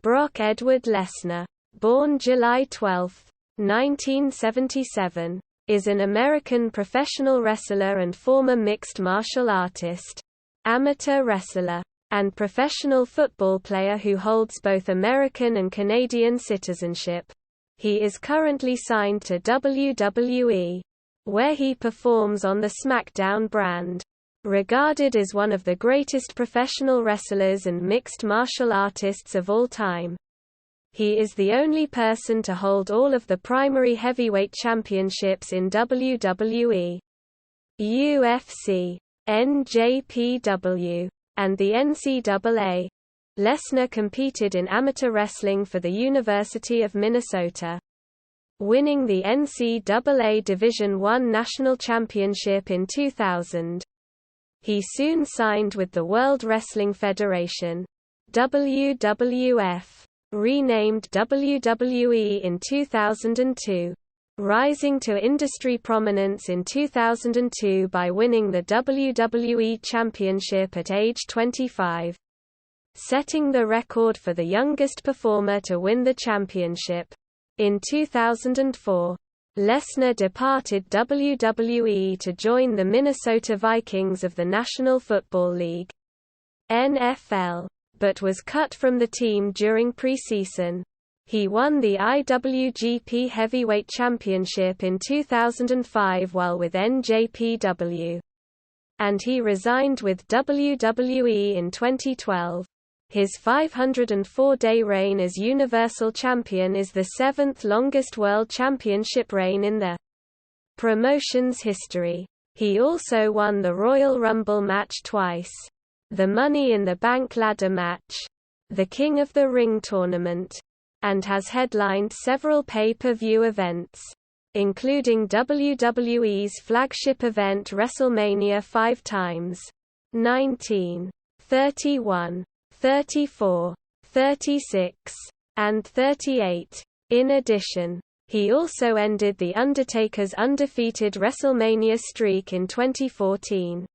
Brock Edward Lesnar, born July 12, 1977, is an American professional wrestler and former mixed martial artist, amateur wrestler, and professional football player who holds both American and Canadian citizenship. He is currently signed to WWE, where he performs on the SmackDown brand. Regarded as one of the greatest professional wrestlers and mixed martial artists of all time. He is the only person to hold all of the primary heavyweight championships in WWE, UFC, NJPW, and the NCAA. Lesnar competed in amateur wrestling for the University of Minnesota, winning the NCAA Division I National Championship in 2000. He soon signed with the World Wrestling Federation, WWF, renamed WWE in 2002, rising to industry prominence in 2002 by winning the WWE Championship at age 25, setting the record for the youngest performer to win the championship. In 2004, Lesnar departed WWE to join the Minnesota Vikings of the National Football League, NFL, but was cut from the team during preseason. He won the IWGP Heavyweight Championship in 2005 while with NJPW, and he resigned with WWE in 2012. His 504-day reign as Universal Champion is the seventh longest World Championship reign in the promotion's history. He also won the Royal Rumble match twice, the Money in the Bank ladder match, the King of the Ring tournament, and has headlined several pay-per-view events, including WWE's flagship event WrestleMania 5 times, 19, 31, 34, 36, and 38. In addition, he also ended The Undertaker's undefeated WrestleMania streak in 2014.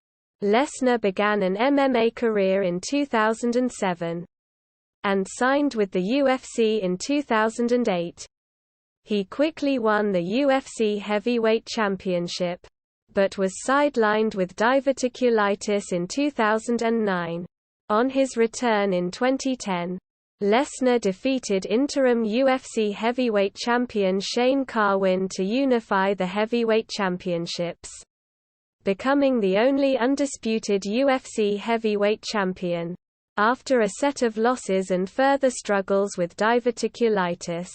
Lesnar began an MMA career in 2007 and signed with the UFC in 2008. He quickly won the UFC Heavyweight Championship, but was sidelined with diverticulitis in 2009. On his return in 2010, Lesnar defeated interim UFC heavyweight champion Shane Carwin to unify the heavyweight championships, becoming the only undisputed UFC heavyweight champion. After a set of losses and further struggles with diverticulitis,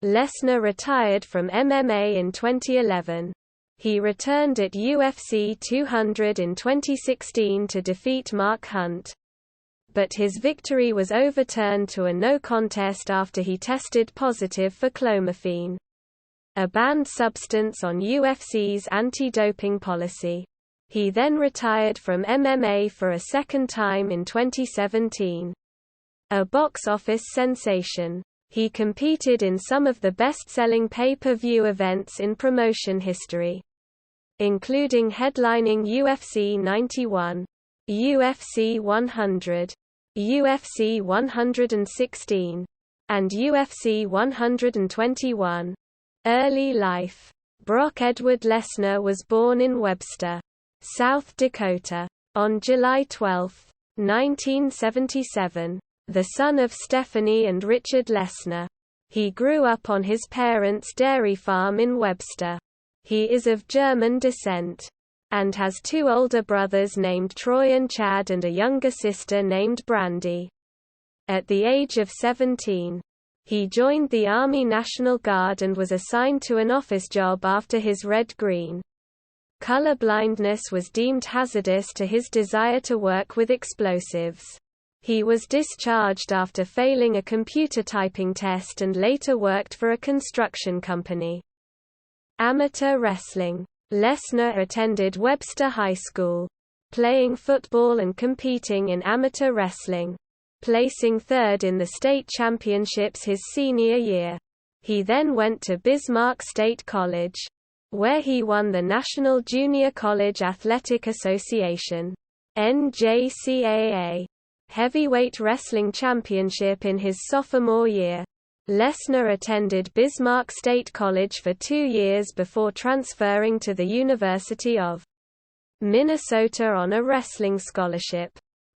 Lesnar retired from MMA in 2011. He returned at UFC 200 in 2016 to defeat Mark Hunt, but his victory was overturned to a no contest after he tested positive for clomiphene, a banned substance on UFC's anti-doping policy. He then retired from MMA for a second time in 2017. A box office sensation, he competed in some of the best-selling pay-per-view events in promotion history, including headlining UFC 91, UFC 100, UFC 116, and UFC 121. Early life. Brock Edward Lesnar was born in Webster, South Dakota, on July 12, 1977, the son of Stephanie and Richard Lesnar. He grew up on his parents' dairy farm in Webster. He is of German descent and has two older brothers named Troy and Chad and a younger sister named Brandy. At the age of 17, he joined the Army National Guard and was assigned to an office job after his red-green color blindness was deemed hazardous to his desire to work with explosives. He was discharged after failing a computer typing test and later worked for a construction company. Amateur wrestling. Lesnar attended Webster High School, playing football and competing in amateur wrestling, placing third in the state championships his senior year. He then went to Bismarck State College, where he won the National Junior College Athletic Association (NJCAA) Heavyweight Wrestling Championship in his sophomore year. Lesnar attended Bismarck State College for 2 years before transferring to the University of Minnesota on a wrestling scholarship,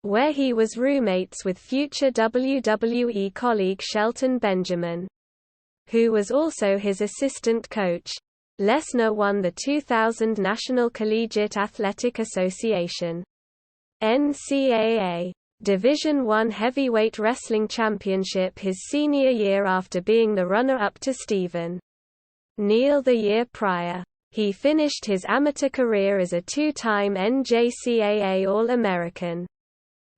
where he was roommates with future WWE colleague Shelton Benjamin, who was also his assistant coach. Lesnar won the 2000 National Collegiate Athletic Association (NCAA) Division I Heavyweight Wrestling Championship his senior year after being the runner-up to Stephen Neal the year prior. He finished his amateur career as a 2-time NJCAA All-American,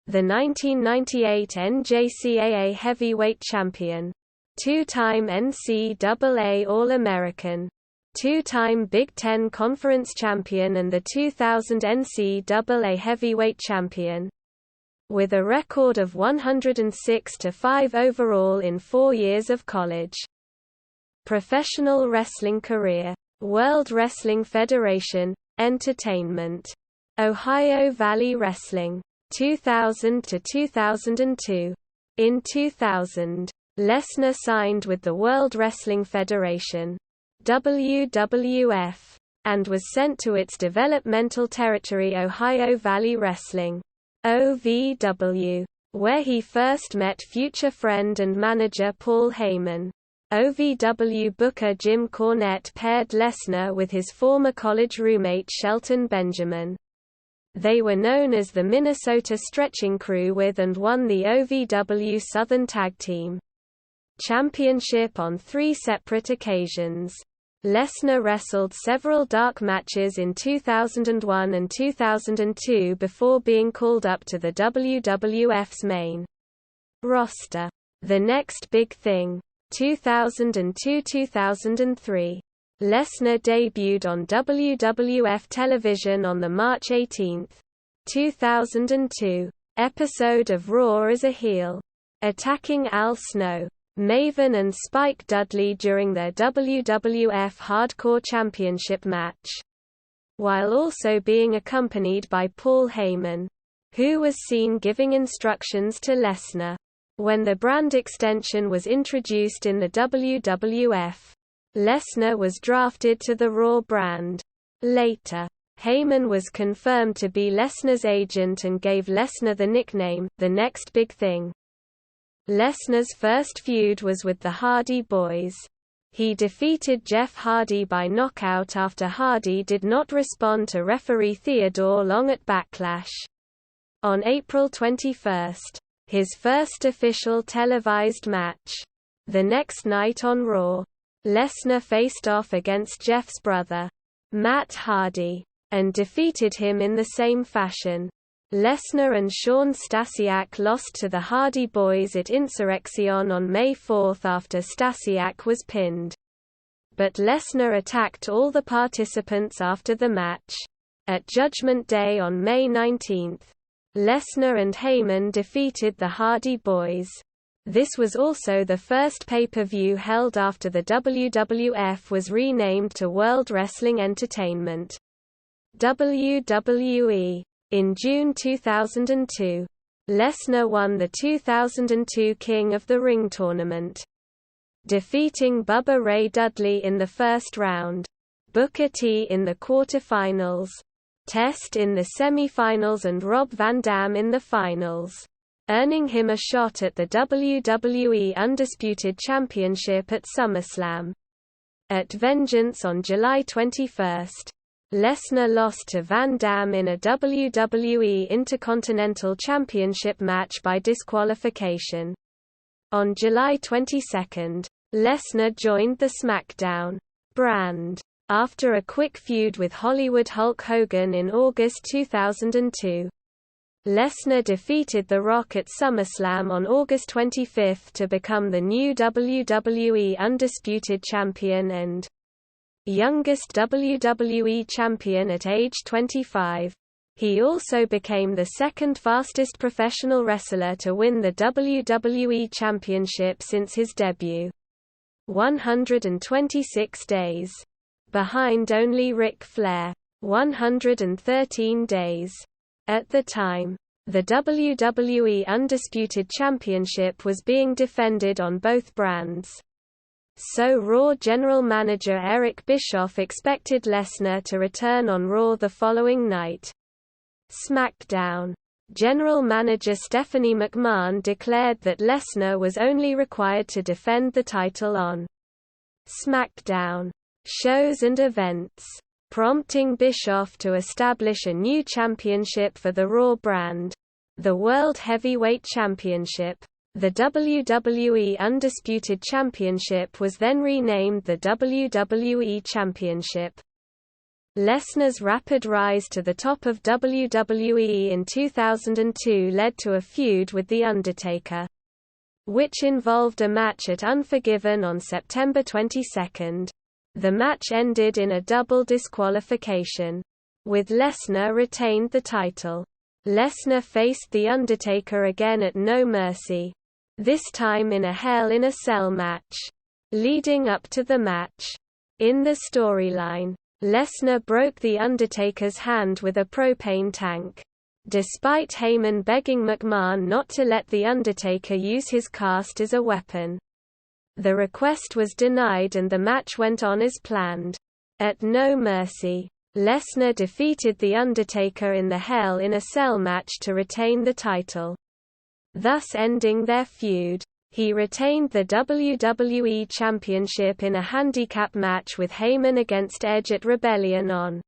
the 1998 NJCAA Heavyweight Champion, 2-time NCAA All-American, 2-time Big Ten Conference Champion and the 2000 NCAA Heavyweight Champion, with a record of 106-5 overall in 4 years of college. Professional wrestling career. World Wrestling Federation, Entertainment. Ohio Valley Wrestling. 2000 to 2002. In 2000, Lesnar signed with the World Wrestling Federation, WWF, and was sent to its developmental territory Ohio Valley Wrestling, OVW, where he first met future friend and manager Paul Heyman. OVW booker Jim Cornette paired Lesnar with his former college roommate Shelton Benjamin. They were known as the Minnesota Stretching Crew with and won the OVW Southern Tag Team Championship on 3 separate occasions. Lesnar wrestled several dark matches in 2001 and 2002 before being called up to the WWF's main roster. The Next Big Thing. 2002–2003. Lesnar debuted on WWF television on the March 18, 2002, episode of Raw as a heel, attacking Al Snow, Maven and Spike Dudley during their WWF Hardcore Championship match, while also being accompanied by Paul Heyman, who was seen giving instructions to Lesnar. When the brand extension was introduced in the WWF, Lesnar was drafted to the Raw brand. Later, Heyman was confirmed to be Lesnar's agent and gave Lesnar the nickname, The Next Big Thing. Lesnar's first feud was with the Hardy Boys. He defeated Jeff Hardy by knockout after Hardy did not respond to referee Theodore Long at Backlash. On April 21, his first official televised match. The next night on Raw, Lesnar faced off against Jeff's brother, Matt Hardy, and defeated him in the same fashion. Lesnar and Shawn Stasiak lost to the Hardy Boys at Insurrection on May 4 after Stasiak was pinned. But Lesnar attacked all the participants after the match. At Judgment Day on May 19, Lesnar and Heyman defeated the Hardy Boys. This was also the first pay-per-view held after the WWF was renamed to World Wrestling Entertainment, WWE. In June 2002, Lesnar won the 2002 King of the Ring tournament, defeating Bubba Ray Dudley in the first round, Booker T in the quarterfinals, Test in the semifinals and Rob Van Dam in the finals, earning him a shot at the WWE Undisputed Championship at SummerSlam. At Vengeance on July 21, Lesnar lost to Van Dam in a WWE Intercontinental Championship match by disqualification. On July 22, Lesnar joined the SmackDown brand. After a quick feud with Hollywood Hulk Hogan in August 2002. Lesnar defeated The Rock at SummerSlam on August 25 to become the new WWE Undisputed Champion and youngest WWE Champion at age 25. He also became the second fastest professional wrestler to win the WWE Championship since his debut. 126 days. Behind only Ric Flair. 113 days. At the time, The WWE Undisputed Championship was being defended on both brands. So Raw general manager Eric Bischoff expected Lesnar to return on Raw the following night. SmackDown. General manager Stephanie McMahon declared that Lesnar was only required to defend the title on SmackDown shows and events, prompting Bischoff to establish a new championship for the Raw brand, the World Heavyweight Championship. The WWE Undisputed Championship was then renamed the WWE Championship. Lesnar's rapid rise to the top of WWE in 2002 led to a feud with The Undertaker, which involved a match at Unforgiven on September 22. The match ended in a double disqualification, with Lesnar retained the title. Lesnar faced The Undertaker again at No Mercy, this time in a Hell in a Cell match. Leading up to the match, in the storyline, Lesnar broke The Undertaker's hand with a propane tank. Despite Heyman begging McMahon not to let The Undertaker use his cast as a weapon, the request was denied and the match went on as planned. At No Mercy, Lesnar defeated The Undertaker in the Hell in a Cell match to retain the title, thus ending their feud. He retained the WWE Championship in a handicap match with Heyman against Edge at Rebellion on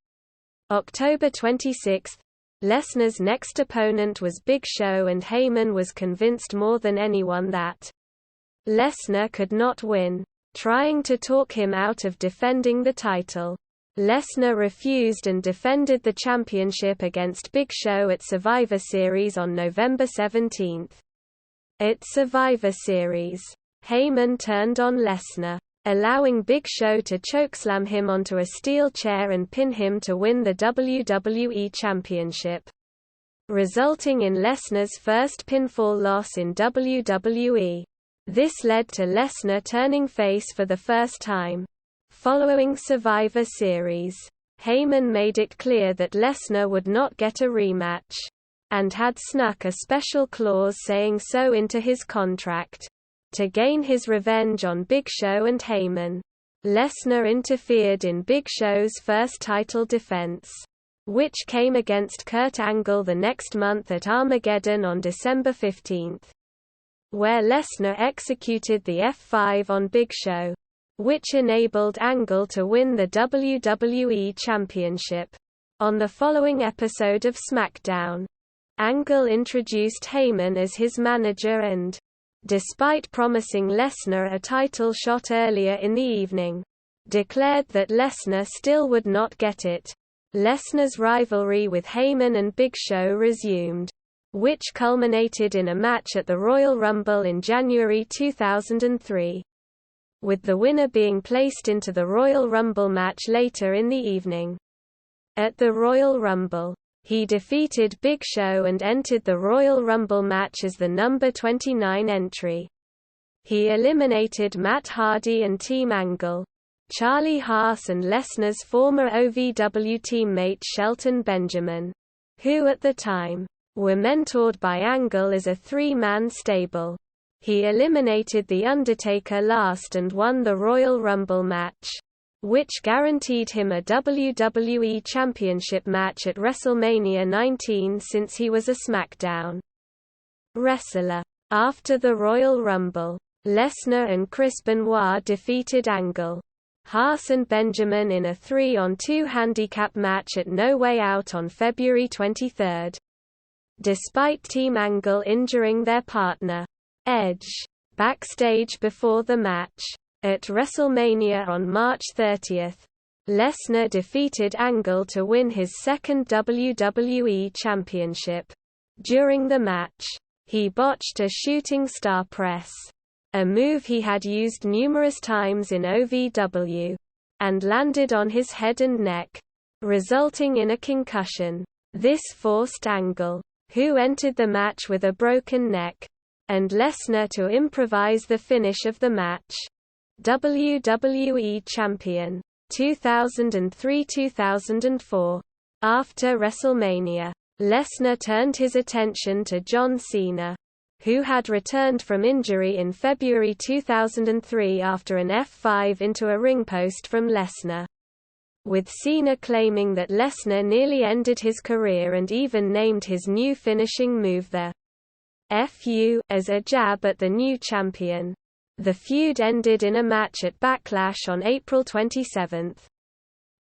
October 26. Lesnar's next opponent was Big Show, and Heyman was convinced more than anyone that Lesnar could not win, trying to talk him out of defending the title. Lesnar refused and defended the championship against Big Show at Survivor Series on November 17. At Survivor Series, Heyman turned on Lesnar, allowing Big Show to chokeslam him onto a steel chair and pin him to win the WWE Championship, resulting in Lesnar's first pinfall loss in WWE. This led to Lesnar turning face for the first time. Following Survivor Series, Heyman made it clear that Lesnar would not get a rematch, and had snuck a special clause saying so into his contract. To gain his revenge on Big Show and Heyman, Lesnar interfered in Big Show's first title defense, which came against Kurt Angle the next month at Armageddon on December 15, where Lesnar executed the F5 on Big Show, which enabled Angle to win the WWE Championship. On the following episode of SmackDown, Angle introduced Heyman as his manager and, despite promising Lesnar a title shot earlier in the evening, declared that Lesnar still would not get it. Lesnar's rivalry with Heyman and Big Show resumed, which culminated in a match at the Royal Rumble in January 2003, with the winner being placed into the Royal Rumble match later in the evening. At the Royal Rumble, he defeated Big Show and entered the Royal Rumble match as the number 29 entry. He eliminated Matt Hardy and Team Angle, Charlie Haas and Lesnar's former OVW teammate Shelton Benjamin, who at the time were mentored by Angle as a three-man stable. He eliminated The Undertaker last and won the Royal Rumble match, which guaranteed him a WWE Championship match at WrestleMania 19 since he was a SmackDown wrestler. After the Royal Rumble, Lesnar and Chris Benoit defeated Angle, Haas and Benjamin in a 3-on-2 handicap match at No Way Out on February 23. Despite Team Angle injuring their partner, Edge, backstage before the match, at WrestleMania on March 30, Lesnar defeated Angle to win his second WWE Championship. During the match, he botched a shooting star press, a move he had used numerous times in OVW, and landed on his head and neck, resulting in a concussion. This forced Angle, who entered the match with a broken neck, and Lesnar to improvise the finish of the match. WWE Champion 2003-2004. After WrestleMania, Lesnar turned his attention to John Cena, who had returned from injury in February 2003 after an F5 into a ring post from Lesnar, with Cena claiming that Lesnar nearly ended his career and even named his new finishing move the FU as a jab at the new champion. The feud ended in a match at Backlash on April 27,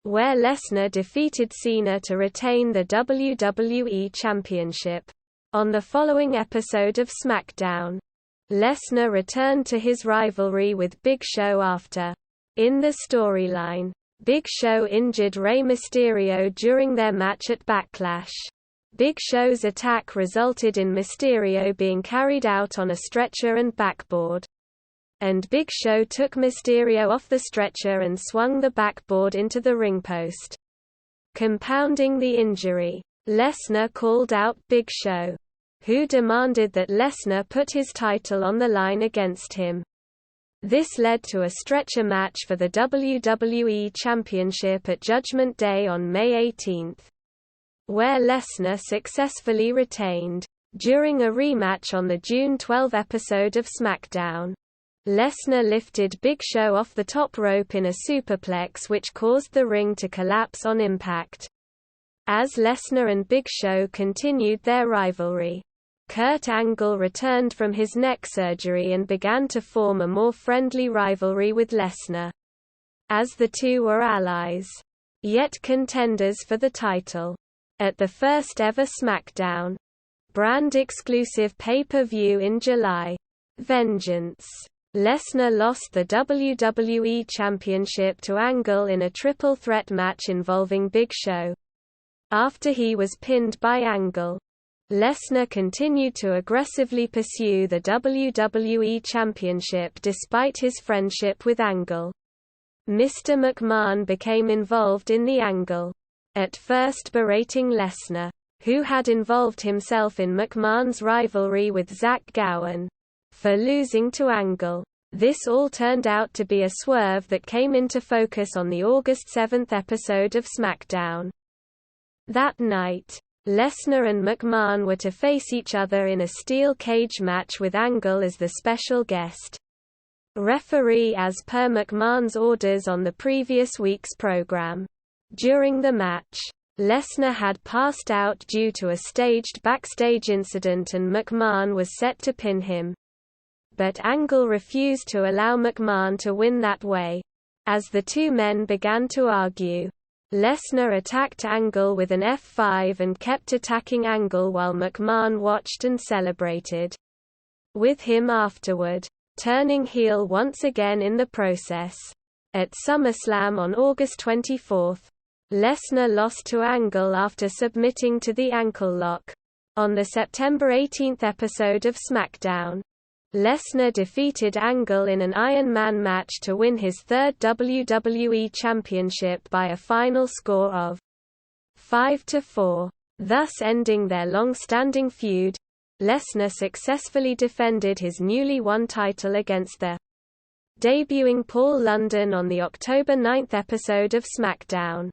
where Lesnar defeated Cena to retain the WWE Championship. On the following episode of SmackDown, Lesnar returned to his rivalry with Big Show after, in the storyline, Big Show injured Rey Mysterio during their match at Backlash. Big Show's attack resulted in Mysterio being carried out on a stretcher and backboard, and Big Show took Mysterio off the stretcher and swung the backboard into the ring post, compounding the injury. Lesnar called out Big Show, who demanded that Lesnar put his title on the line against him. This led to a stretcher match for the WWE Championship at Judgment Day on May 18, where Lesnar successfully retained. During a rematch on the June 12 episode of SmackDown, Lesnar lifted Big Show off the top rope in a superplex which caused the ring to collapse on impact. As Lesnar and Big Show continued their rivalry, Kurt Angle returned from his neck surgery and began to form a more friendly rivalry with Lesnar, as the two were allies, yet contenders for the title. At the first ever SmackDown brand-exclusive pay-per-view in July, Vengeance, Lesnar lost the WWE Championship to Angle in a triple threat match involving Big Show. After he was pinned by Angle, Lesnar continued to aggressively pursue the WWE Championship despite his friendship with Angle. Mr. McMahon became involved in the angle, at first berating Lesnar, who had involved himself in McMahon's rivalry with Zach Gowen, for losing to Angle. This all turned out to be a swerve that came into focus on the August 7 episode of SmackDown. That night, Lesnar and McMahon were to face each other in a steel cage match with Angle as the special guest referee as per McMahon's orders on the previous week's program. During the match, Lesnar had passed out due to a staged backstage incident and McMahon was set to pin him. But Angle refused to allow McMahon to win that way. As the two men began to argue, Lesnar attacked Angle with an F5 and kept attacking Angle while McMahon watched and celebrated with him afterward, turning heel once again in the process. At SummerSlam on August 24, Lesnar lost to Angle after submitting to the ankle lock. On the September 18 episode of SmackDown, Lesnar defeated Angle in an Iron Man match to win his third WWE Championship by a final score of 5-4, thus ending their long-standing feud. Lesnar successfully defended his newly won title against the debuting Paul London on the October 9 episode of SmackDown.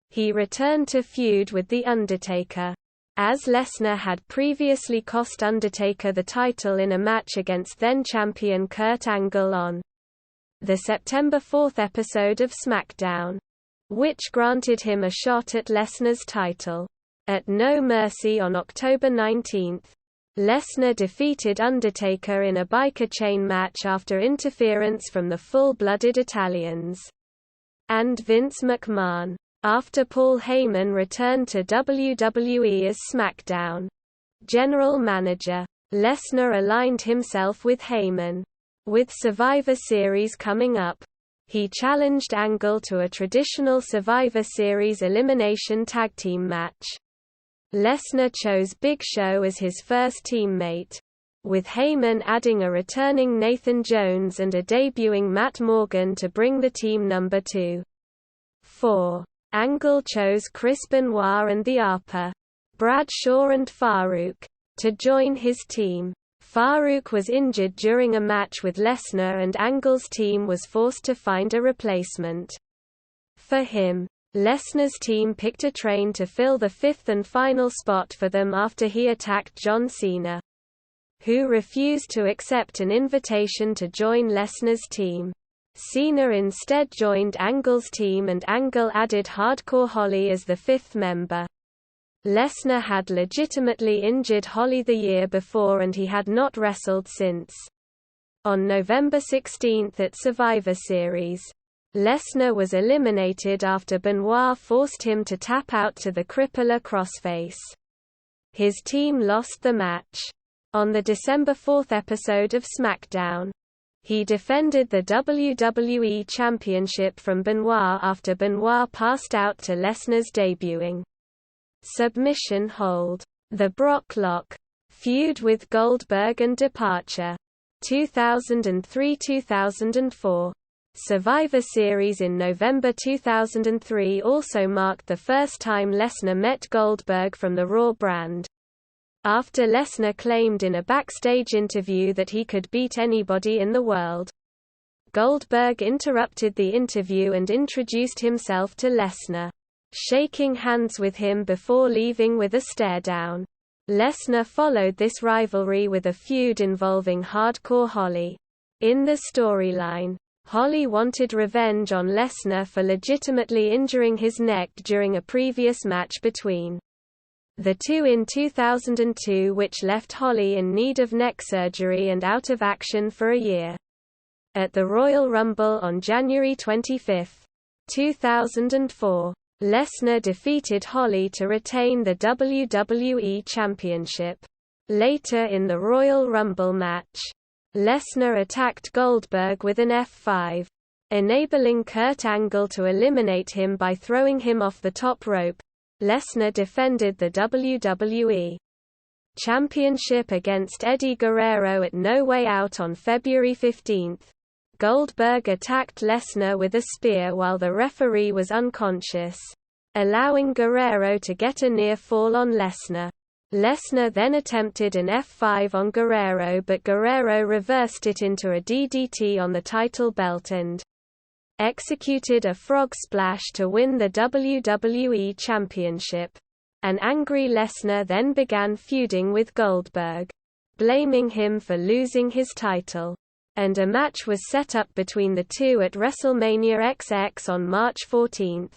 He returned to feud with The Undertaker, as Lesnar had previously cost Undertaker the title in a match against then-champion Kurt Angle on the September 4 episode of SmackDown, which granted him a shot at Lesnar's title. At No Mercy on October 19, Lesnar defeated Undertaker in a biker chain match after interference from the full-blooded Italians and Vince McMahon. After Paul Heyman returned to WWE as SmackDown General Manager, Lesnar aligned himself with Heyman. With Survivor Series coming up, he challenged Angle to a traditional Survivor Series elimination tag team match. Lesnar chose Big Show as his first teammate, with Heyman adding a returning Nathan Jones and a debuting Matt Morgan to bring the team number 2. 4. Angle chose Chris Benoit and the APA, Bradshaw and Farouk, to join his team. Farouk was injured during a match with Lesnar and Angle's team was forced to find a replacement for him. Lesnar's team picked a train to fill the fifth and final spot for them after he attacked John Cena, who refused to accept an invitation to join Lesnar's team. Cena instead joined Angle's team and Angle added Hardcore Holly as the fifth member. Lesnar had legitimately injured Holly the year before and he had not wrestled since. On November 16 at Survivor Series, Lesnar was eliminated after Benoit forced him to tap out to the crippler crossface. His team lost the match. On the December 4 episode of SmackDown, he defended the WWE Championship from Benoit after Benoit passed out to Lesnar's debuting submission hold. The Brock Lock feud with Goldberg and departure. 2003–2004. Survivor Series in November 2003 also marked the first time Lesnar met Goldberg from the Raw brand. After Lesnar claimed in a backstage interview that he could beat anybody in the world, Goldberg interrupted the interview and introduced himself to Lesnar, shaking hands with him before leaving with a stare-down. Lesnar followed this rivalry with a feud involving Hardcore Holly. In the storyline, Holly wanted revenge on Lesnar for legitimately injuring his neck during a previous match between the two in 2002, which left Holly in need of neck surgery and out of action for a year. At the Royal Rumble on January 25, 2004, Lesnar defeated Holly to retain the WWE Championship. Later in the Royal Rumble match, Lesnar attacked Goldberg with an F5, enabling Kurt Angle to eliminate him by throwing him off the top rope. Lesnar defended the WWE Championship against Eddie Guerrero at No Way Out on February 15. Goldberg attacked Lesnar with a spear while the referee was unconscious, allowing Guerrero to get a near fall on Lesnar. Lesnar then attempted an F5 on Guerrero, but Guerrero reversed it into a DDT on the title belt and executed a frog splash to win the WWE Championship. An angry Lesnar then began feuding with Goldberg, blaming him for losing his title, and a match was set up between the two at WrestleMania XX on March 14.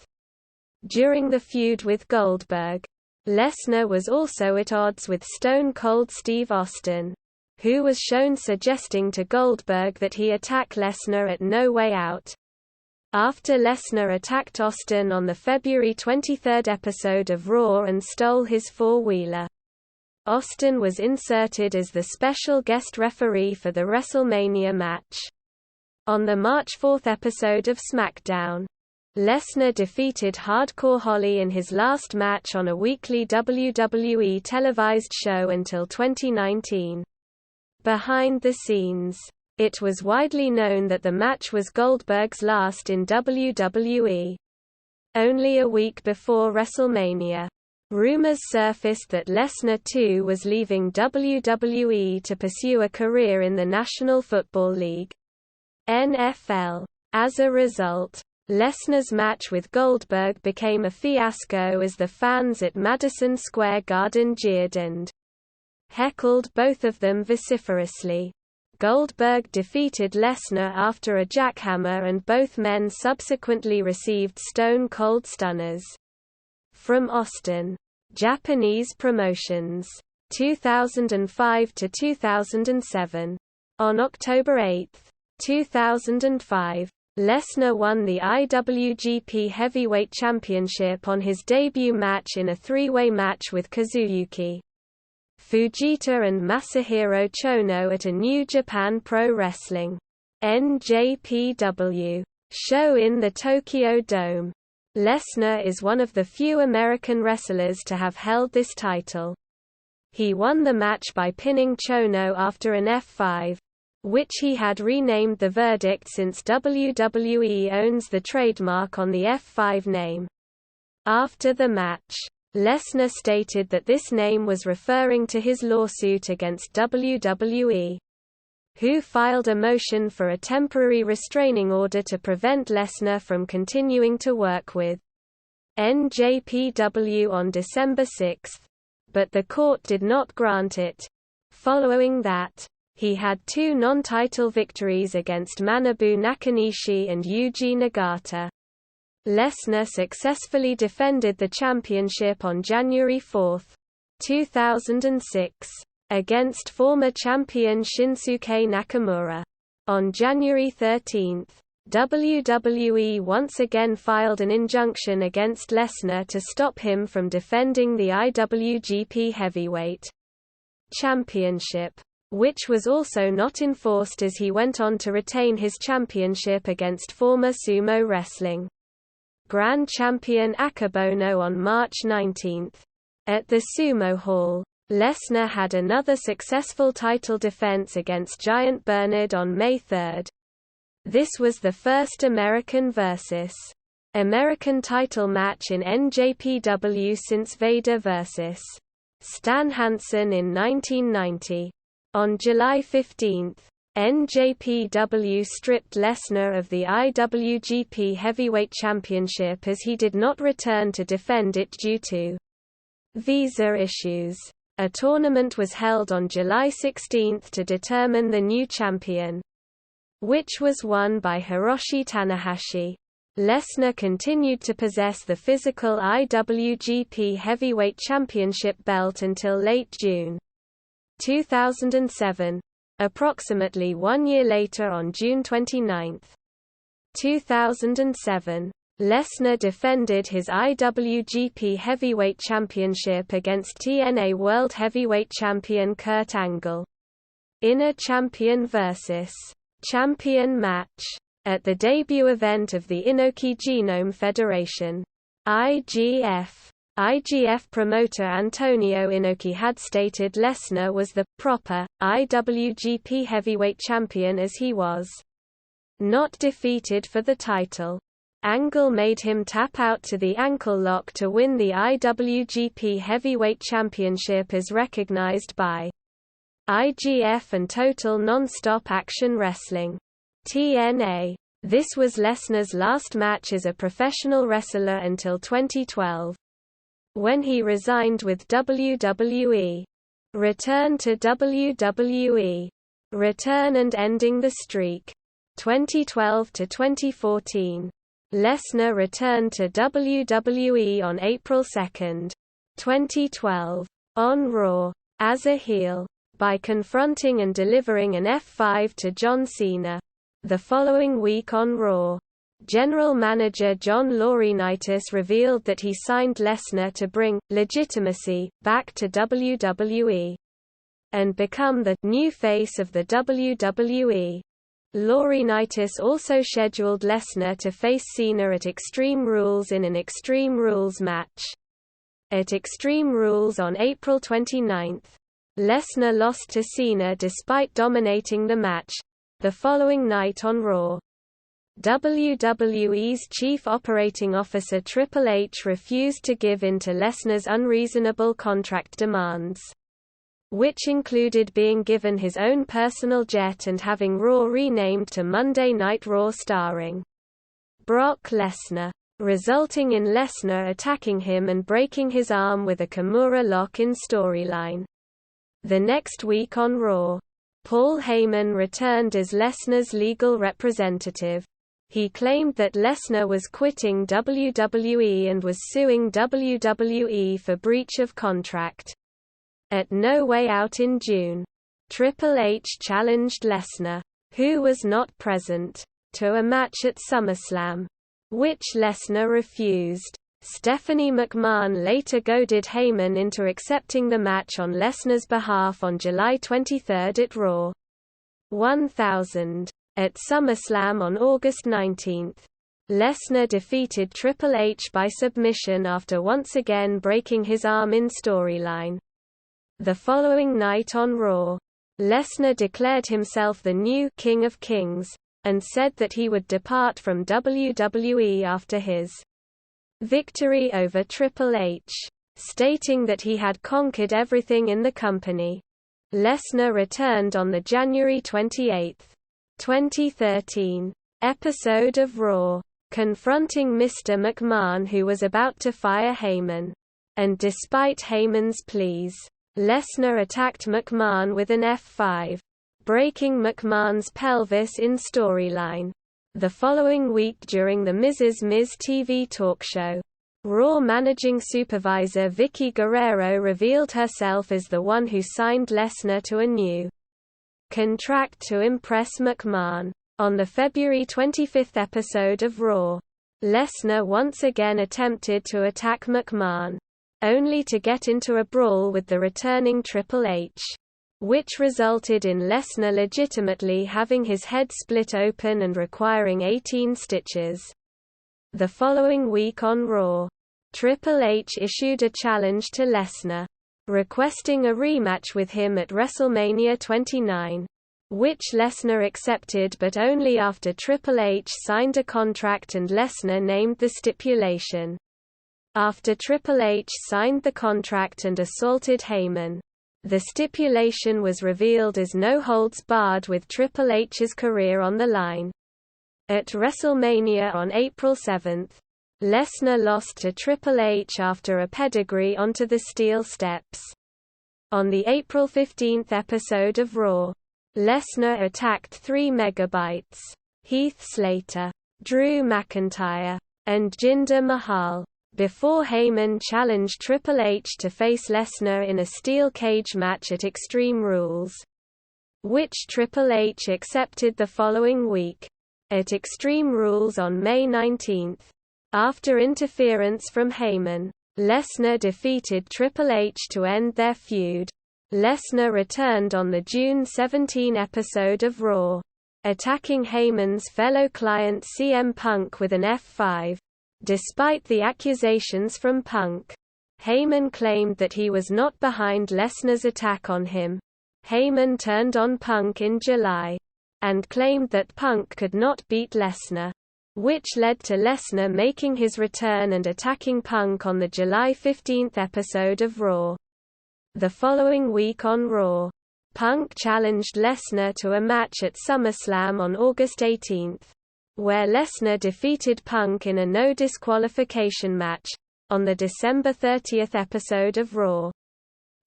During the feud with Goldberg, Lesnar was also at odds with Stone Cold Steve Austin, who was shown suggesting to Goldberg that he attack Lesnar at No Way Out. After Lesnar attacked Austin on the February 23 episode of Raw and stole his four-wheeler, Austin was inserted as the special guest referee for the WrestleMania match. On the March 4 episode of SmackDown, Lesnar defeated Hardcore Holly in his last match on a weekly WWE televised show until 2019. Behind the scenes, it was widely known that the match was Goldberg's last in WWE. Only a week before WrestleMania, rumors surfaced that Lesnar too was leaving WWE to pursue a career in the National Football League (NFL). As a result, Lesnar's match with Goldberg became a fiasco as the fans at Madison Square Garden jeered and heckled both of them vociferously. Goldberg defeated Lesnar after a jackhammer and both men subsequently received Stone Cold Stunners from Austin. Japanese promotions. 2005 to 2007. On October 8, 2005, Lesnar won the IWGP Heavyweight Championship on his debut match in a three-way match with Kazuyuki Fujita and Masahiro Chono at a New Japan Pro Wrestling (NJPW) show in the Tokyo Dome. Lesnar is one of the few American wrestlers to have held this title. He won the match by pinning Chono after an F5, which he had renamed the Verdict since WWE owns the trademark on the F5 name. After the match, Lesnar stated that this name was referring to his lawsuit against WWE, who filed a motion for a temporary restraining order to prevent Lesnar from continuing to work with NJPW on December 6, but the court did not grant it. Following that, he had 2 non-title victories against Manabu Nakanishi and Yuji Nagata. Lesnar successfully defended the championship on January 4, 2006, against former champion Shinsuke Nakamura. On January 13, WWE once again filed an injunction against Lesnar to stop him from defending the IWGP Heavyweight Championship, which was also not enforced as he went on to retain his championship against former sumo wrestling Grand Champion Akebono on March 19. At the Sumo Hall, Lesnar had another successful title defense against Giant Bernard on May 3. This was the first American vs. American title match in NJPW since Vader vs. Stan Hansen in 1990. On July 15, NJPW stripped Lesnar of the IWGP Heavyweight Championship as he did not return to defend it due to visa issues. A tournament was held on July 16 to determine the new champion, which was won by Hiroshi Tanahashi. Lesnar continued to possess the physical IWGP Heavyweight Championship belt until late June 2007. Approximately 1 year later, on June 29, 2007, Lesnar defended his IWGP Heavyweight Championship against TNA World Heavyweight Champion Kurt Angle in a champion vs. champion match at the debut event of the Inoki Genome Federation (IGF). IGF promoter Antonio Inoki had stated Lesnar was the proper IWGP Heavyweight Champion as he was not defeated for the title. Angle made him tap out to the ankle lock to win the IWGP Heavyweight Championship as recognized by IGF and Total Nonstop Action Wrestling (TNA). This was Lesnar's last match as a professional wrestler until 2012. When he resigned with WWE. Return to WWE. Return and ending the streak. 2012 to 2014. Lesnar returned to WWE on April 2, 2012, on Raw, as a heel, by confronting and delivering an F5 to John Cena. The following week on Raw, General Manager John Laurinaitis revealed that he signed Lesnar to bring legitimacy back to WWE and become the new face of the WWE. Laurinaitis also scheduled Lesnar to face Cena at Extreme Rules in an Extreme Rules match. At Extreme Rules on April 29, Lesnar lost to Cena despite dominating the match. The following night on Raw, WWE's Chief Operating Officer Triple H refused to give in to Lesnar's unreasonable contract demands, which included being given his own personal jet and having Raw renamed to Monday Night Raw starring Brock Lesnar, resulting in Lesnar attacking him and breaking his arm with a Kimura lock in storyline. The next week on Raw, Paul Heyman returned as Lesnar's legal representative. He claimed that Lesnar was quitting WWE and was suing WWE for breach of contract. At No Way Out in June, Triple H challenged Lesnar, who was not present, to a match at SummerSlam, which Lesnar refused. Stephanie McMahon later goaded Heyman into accepting the match on Lesnar's behalf on July 23 at Raw 1000. At SummerSlam on August 19, Lesnar defeated Triple H by submission after once again breaking his arm in storyline. The following night on Raw, Lesnar declared himself the new King of Kings, and said that he would depart from WWE after his victory over Triple H, stating that he had conquered everything in the company. Lesnar returned on the January 28, 2013 episode of Raw, confronting Mr. McMahon, who was about to fire Heyman. And despite Heyman's pleas, Lesnar attacked McMahon with an F5, breaking McMahon's pelvis in storyline. The following week during the Miz's Miz TV talk show, Raw managing supervisor Vicky Guerrero revealed herself as the one who signed Lesnar to a new contract to impress McMahon. On the February 25 episode of Raw, Lesnar once again attempted to attack McMahon, only to get into a brawl with the returning Triple H, which resulted in Lesnar legitimately having his head split open and requiring 18 stitches. The following week on Raw, Triple H issued a challenge to Lesnar, requesting a rematch with him at WrestleMania 29, which Lesnar accepted, but only after Triple H signed a contract and Lesnar named the stipulation. After Triple H signed the contract and assaulted Heyman, the stipulation was revealed as no holds barred, with Triple H's career on the line. At WrestleMania on April 7, Lesnar lost to Triple H after a pedigree onto the steel steps. On the April 15 episode of Raw, Lesnar attacked 3 megabytes, Heath Slater, Drew McIntyre, and Jinder Mahal, before Heyman challenged Triple H to face Lesnar in a steel cage match at Extreme Rules, which Triple H accepted the following week. At Extreme Rules on May 19, after interference from Heyman, Lesnar defeated Triple H to end their feud. Lesnar returned on the June 17 episode of Raw, attacking Heyman's fellow client CM Punk with an F5. Despite the accusations from Punk, Heyman claimed that he was not behind Lesnar's attack on him. Heyman turned on Punk in July, and claimed that Punk could not beat Lesnar, which led to Lesnar making his return and attacking Punk on the July 15 episode of Raw. The following week on Raw, Punk challenged Lesnar to a match at SummerSlam on August 18, where Lesnar defeated Punk in a no disqualification match. On the December 30 episode of Raw,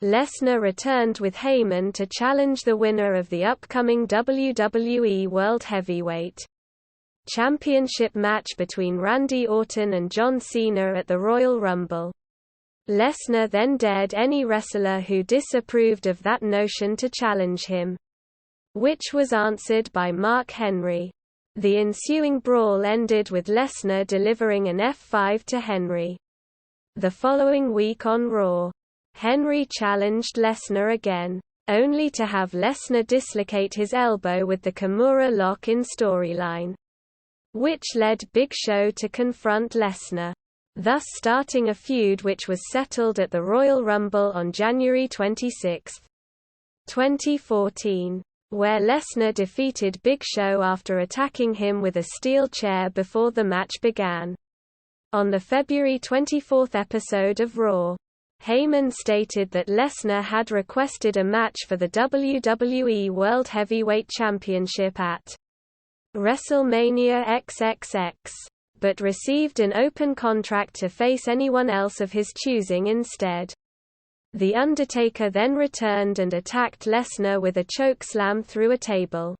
Lesnar returned with Heyman to challenge the winner of the upcoming WWE World Heavyweight Championship match between Randy Orton and John Cena at the Royal Rumble. Lesnar then dared any wrestler who disapproved of that notion to challenge him, which was answered by Mark Henry. The ensuing brawl ended with Lesnar delivering an F5 to Henry. The following week on Raw, Henry challenged Lesnar again, only to have Lesnar dislocate his elbow with the Kimura lock in storyline, which led Big Show to confront Lesnar, thus starting a feud which was settled at the Royal Rumble on January 26, 2014. Where Lesnar defeated Big Show after attacking him with a steel chair before the match began. On the February 24 episode of Raw, Heyman stated that Lesnar had requested a match for the WWE World Heavyweight Championship at WrestleMania XXX, but received an open contract to face anyone else of his choosing instead. The Undertaker then returned and attacked Lesnar with a chokeslam through a table,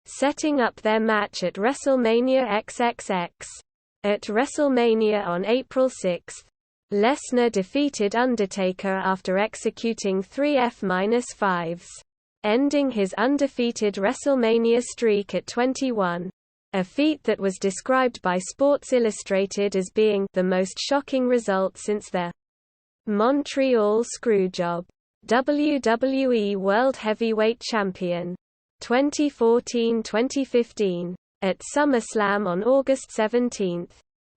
setting up their match at WrestleMania XXX. At WrestleMania on April 6, Lesnar defeated Undertaker after executing 3 F-5s, ending his undefeated WrestleMania streak at 21, a feat that was described by Sports Illustrated as being the most shocking result since the Montreal Screwjob. WWE World Heavyweight Champion 2014-2015. At SummerSlam on August 17,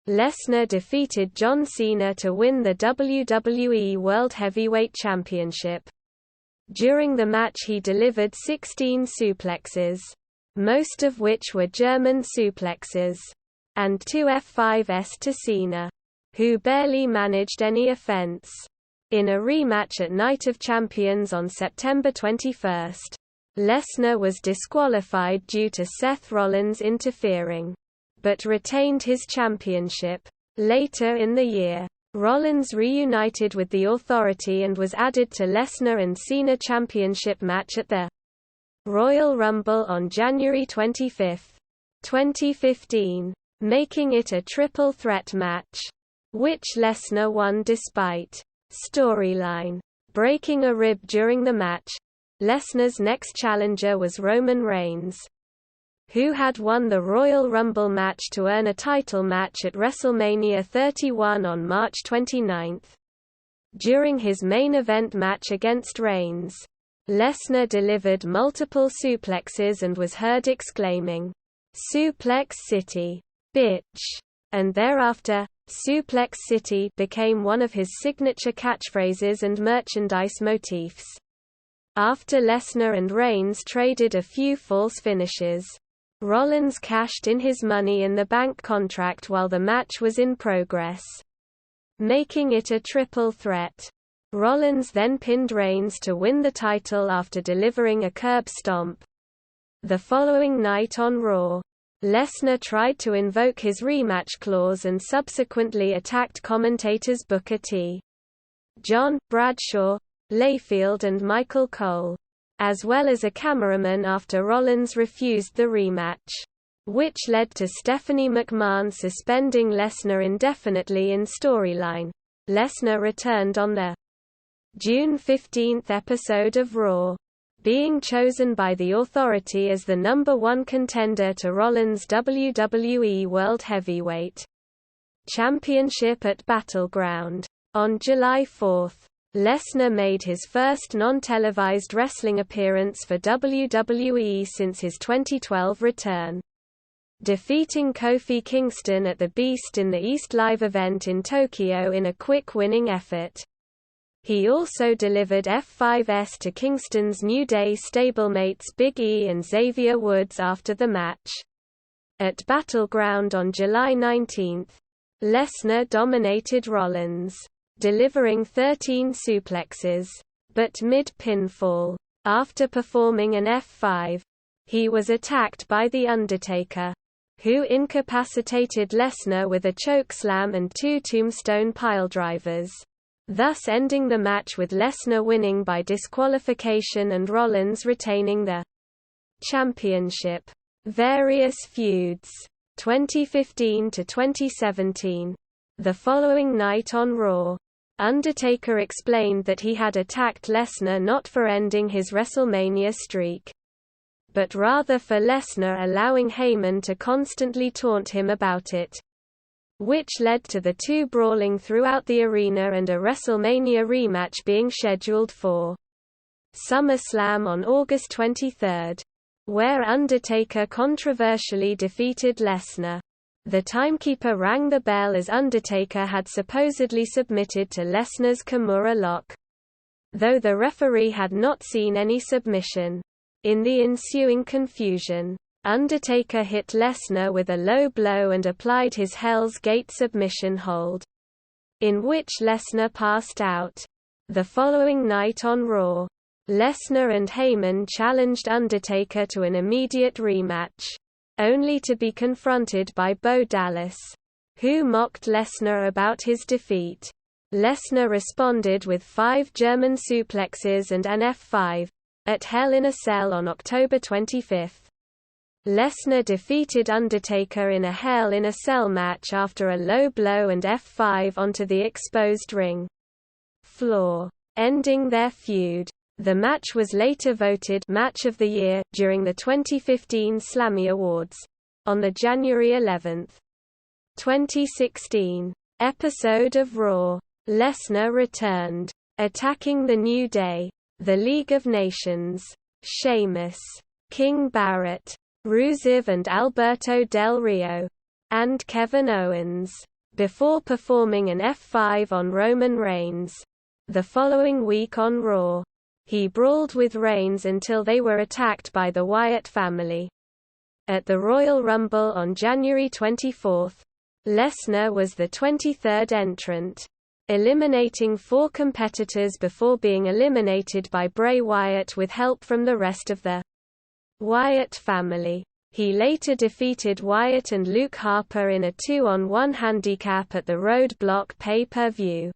Lesnar defeated John Cena to win the WWE World Heavyweight Championship. During the match he delivered 16 suplexes, most of which were German suplexes, and 2 F5s to Cena, who barely managed any offense. In a rematch at Night of Champions on September 21, Lesnar was disqualified due to Seth Rollins interfering. but retained his championship. Later in the year, Rollins reunited with the Authority and was added to Lesnar and Cena championship match at the Royal Rumble on January 25, 2015, making it a triple threat match, which Lesnar won despite storyline breaking a rib during the match. Lesnar's next challenger was Roman Reigns, who had won the Royal Rumble match to earn a title match at WrestleMania 31 on March 29. During his main event match against Reigns, Lesnar delivered multiple suplexes and was heard exclaiming, "Suplex City, bitch!" And thereafter, Suplex City became one of his signature catchphrases and merchandise motifs. After Lesnar and Reigns traded a few false finishes, Rollins cashed in his Money in the Bank contract while the match was in progress, making it a triple threat. Rollins then pinned Reigns to win the title after delivering a curb stomp. The following night on Raw, Lesnar tried to invoke his rematch clause and subsequently attacked commentators Booker T. John, Bradshaw, Layfield and Michael Cole, as well as a cameraman after Rollins refused the rematch, which led to Stephanie McMahon suspending Lesnar indefinitely in storyline. Lesnar returned on the June 15 episode of Raw, being chosen by the Authority as the #1 contender to Rollins' WWE World Heavyweight Championship at Battleground. On July 4, Lesnar made his first non-televised wrestling appearance for WWE since his 2012 return, defeating Kofi Kingston at the Beast in the East Live event in Tokyo in a quick winning effort. He also delivered F5s to Kingston's New Day stablemates Big E and Xavier Woods after the match. At Battleground on July 19, Lesnar dominated Rollins, delivering 13 suplexes, but mid-pinfall. After performing an F5, he was attacked by The Undertaker, who incapacitated Lesnar with a chokeslam and 2 tombstone piledrivers, thus ending the match with Lesnar winning by disqualification and Rollins retaining the championship. Various feuds. 2015 to 2017. The following night on Raw, Undertaker explained that he had attacked Lesnar not for ending his WrestleMania streak, but rather for Lesnar allowing Heyman to constantly taunt him about it, which led to the two brawling throughout the arena and a WrestleMania rematch being scheduled for SummerSlam on August 23, where Undertaker controversially defeated Lesnar. The timekeeper rang the bell as Undertaker had supposedly submitted to Lesnar's Kimura lock, though the referee had not seen any submission. In the ensuing confusion, Undertaker hit Lesnar with a low blow and applied his Hell's Gate submission hold, in which Lesnar passed out. The following night on Raw, Lesnar and Heyman challenged Undertaker to an immediate rematch, only to be confronted by Bo Dallas, who mocked Lesnar about his defeat. Lesnar responded with 5 German suplexes and an F5 at Hell in a Cell on October 25. Lesnar defeated Undertaker in a Hell in a Cell match after a low blow and F5 onto the exposed ring floor, ending their feud. The match was later voted Match of the Year during the 2015 Slammy Awards. On the January 11, 2016, episode of Raw, Lesnar returned, attacking The New Day, The League of Nations, Sheamus, King Barrett, Rusev and Alberto Del Rio, and Kevin Owens, before performing an F5 on Roman Reigns. The following week on Raw, he brawled with Reigns until they were attacked by the Wyatt family. At the Royal Rumble on January 24, Lesnar was the 23rd entrant, eliminating 4 competitors before being eliminated by Bray Wyatt with help from the rest of the Wyatt family. He later defeated Wyatt and Luke Harper in a 2-on-1 handicap at the Roadblock pay-per-view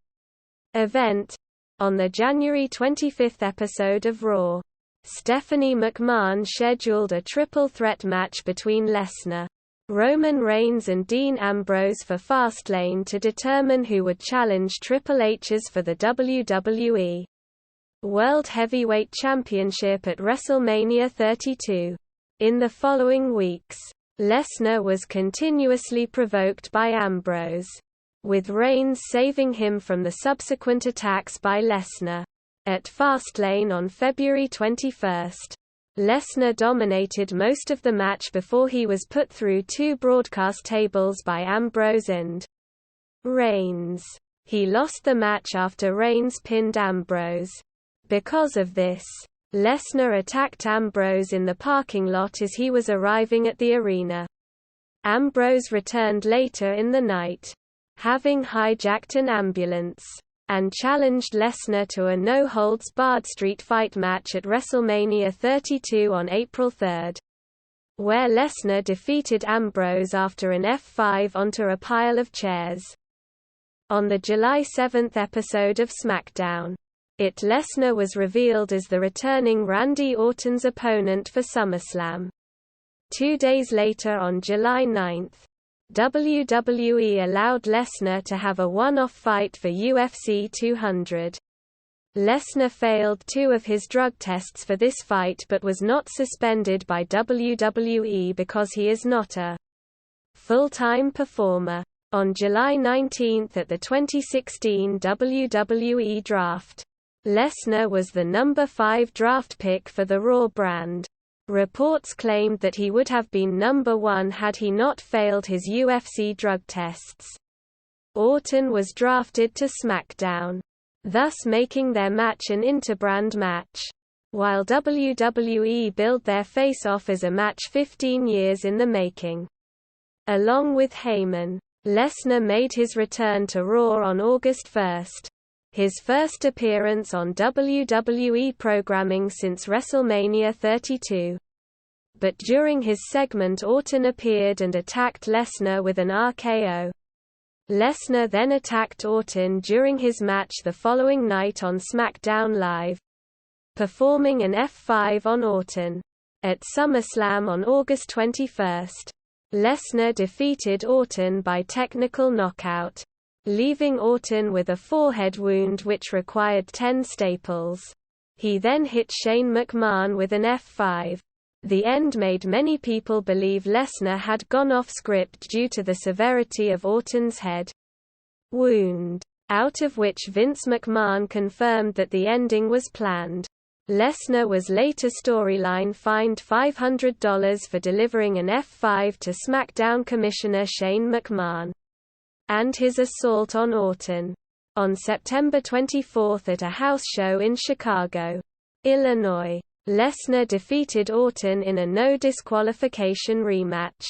event. On the January 25 episode of Raw, Stephanie McMahon scheduled a triple threat match between Lesnar, Roman Reigns and Dean Ambrose for Fastlane to determine who would challenge Triple H's for the WWE World Heavyweight Championship at WrestleMania 32. In the following weeks, Lesnar was continuously provoked by Ambrose, with Reigns saving him from the subsequent attacks by Lesnar. At Fastlane on February 21, Lesnar dominated most of the match before he was put through 2 broadcast tables by Ambrose and Reigns. He lost the match after Reigns pinned Ambrose. Because of this, Lesnar attacked Ambrose in the parking lot as he was arriving at the arena. Ambrose returned later in the night, having hijacked an ambulance, and challenged Lesnar to a no-holds-barred street fight match at WrestleMania 32 on April 3, where Lesnar defeated Ambrose after an F5 onto a pile of chairs. On the July 7 episode of SmackDown, Lesnar was revealed as the returning Randy Orton's opponent for SummerSlam. 2 days later on July 9, WWE allowed Lesnar to have a one-off fight for UFC 200. Lesnar failed 2 of his drug tests for this fight but was not suspended by WWE because he is not a full-time performer. On July 19 at the 2016 WWE Draft, Lesnar was the number 5 draft pick for the Raw brand. Reports claimed that he would have been number 1 had he not failed his UFC drug tests. Orton was drafted to SmackDown, thus making their match an interbrand match, while WWE billed their face-off as a match 15 years in the making. Along with Heyman, Lesnar made his return to Raw on August 1. His first appearance on WWE programming since WrestleMania 32. But during his segment Orton appeared and attacked Lesnar with an RKO. Lesnar then attacked Orton during his match the following night on SmackDown Live, performing an F5 on Orton. At SummerSlam on August 21, Lesnar defeated Orton by technical knockout, leaving Orton with a forehead wound which required 10 staples. He then hit Shane McMahon with an F5. The end made many people believe Lesnar had gone off script due to the severity of Orton's head wound, out of which Vince McMahon confirmed that the ending was planned. Lesnar was later storyline fined $500 for delivering an F5 to SmackDown Commissioner Shane McMahon and his assault on Orton. On September 24 at a house show in Chicago, Illinois, Lesnar defeated Orton in a no disqualification rematch,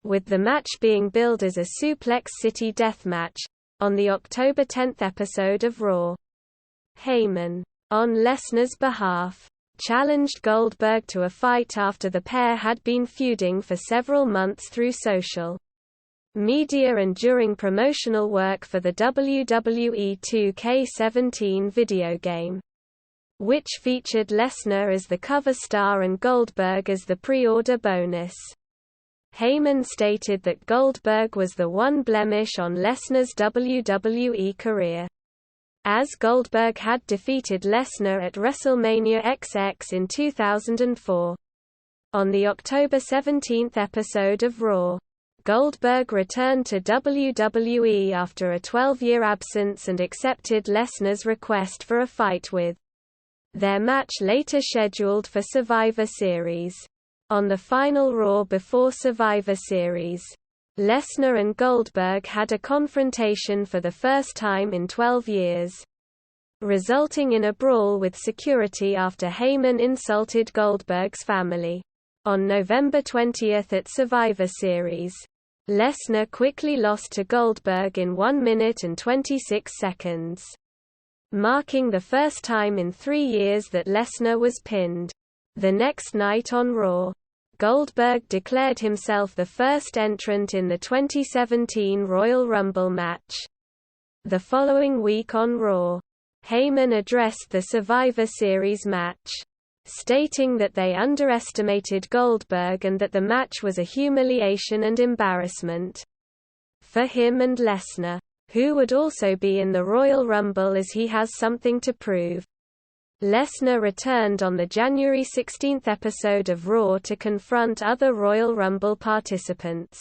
with the match being billed as a Suplex City Death Match. On the October 10 episode of Raw, Heyman, on Lesnar's behalf, challenged Goldberg to a fight after the pair had been feuding for several months through social media and during promotional work for the WWE 2K17 video game, which featured Lesnar as the cover star and Goldberg as the pre-order bonus. Heyman stated that Goldberg was the one blemish on Lesnar's WWE career, as Goldberg had defeated Lesnar at WrestleMania XX in 2004. On the October 17 episode of Raw, Goldberg returned to WWE after a 12-year absence and accepted Lesnar's request for a fight with their match later scheduled for Survivor Series. On the final Raw before Survivor Series, Lesnar and Goldberg had a confrontation for the first time in 12 years, resulting in a brawl with security after Heyman insulted Goldberg's family. On November 20 at Survivor Series, Lesnar quickly lost to Goldberg in 1 minute and 26 seconds, marking the first time in 3 years that Lesnar was pinned. The next night on Raw, Goldberg declared himself the first entrant in the 2017 Royal Rumble match. The following week on Raw, Heyman addressed the Survivor Series match, stating that they underestimated Goldberg and that the match was a humiliation and embarrassment for him and Lesnar, who would also be in the Royal Rumble as he has something to prove. Lesnar returned on the January 16 episode of Raw to confront other Royal Rumble participants,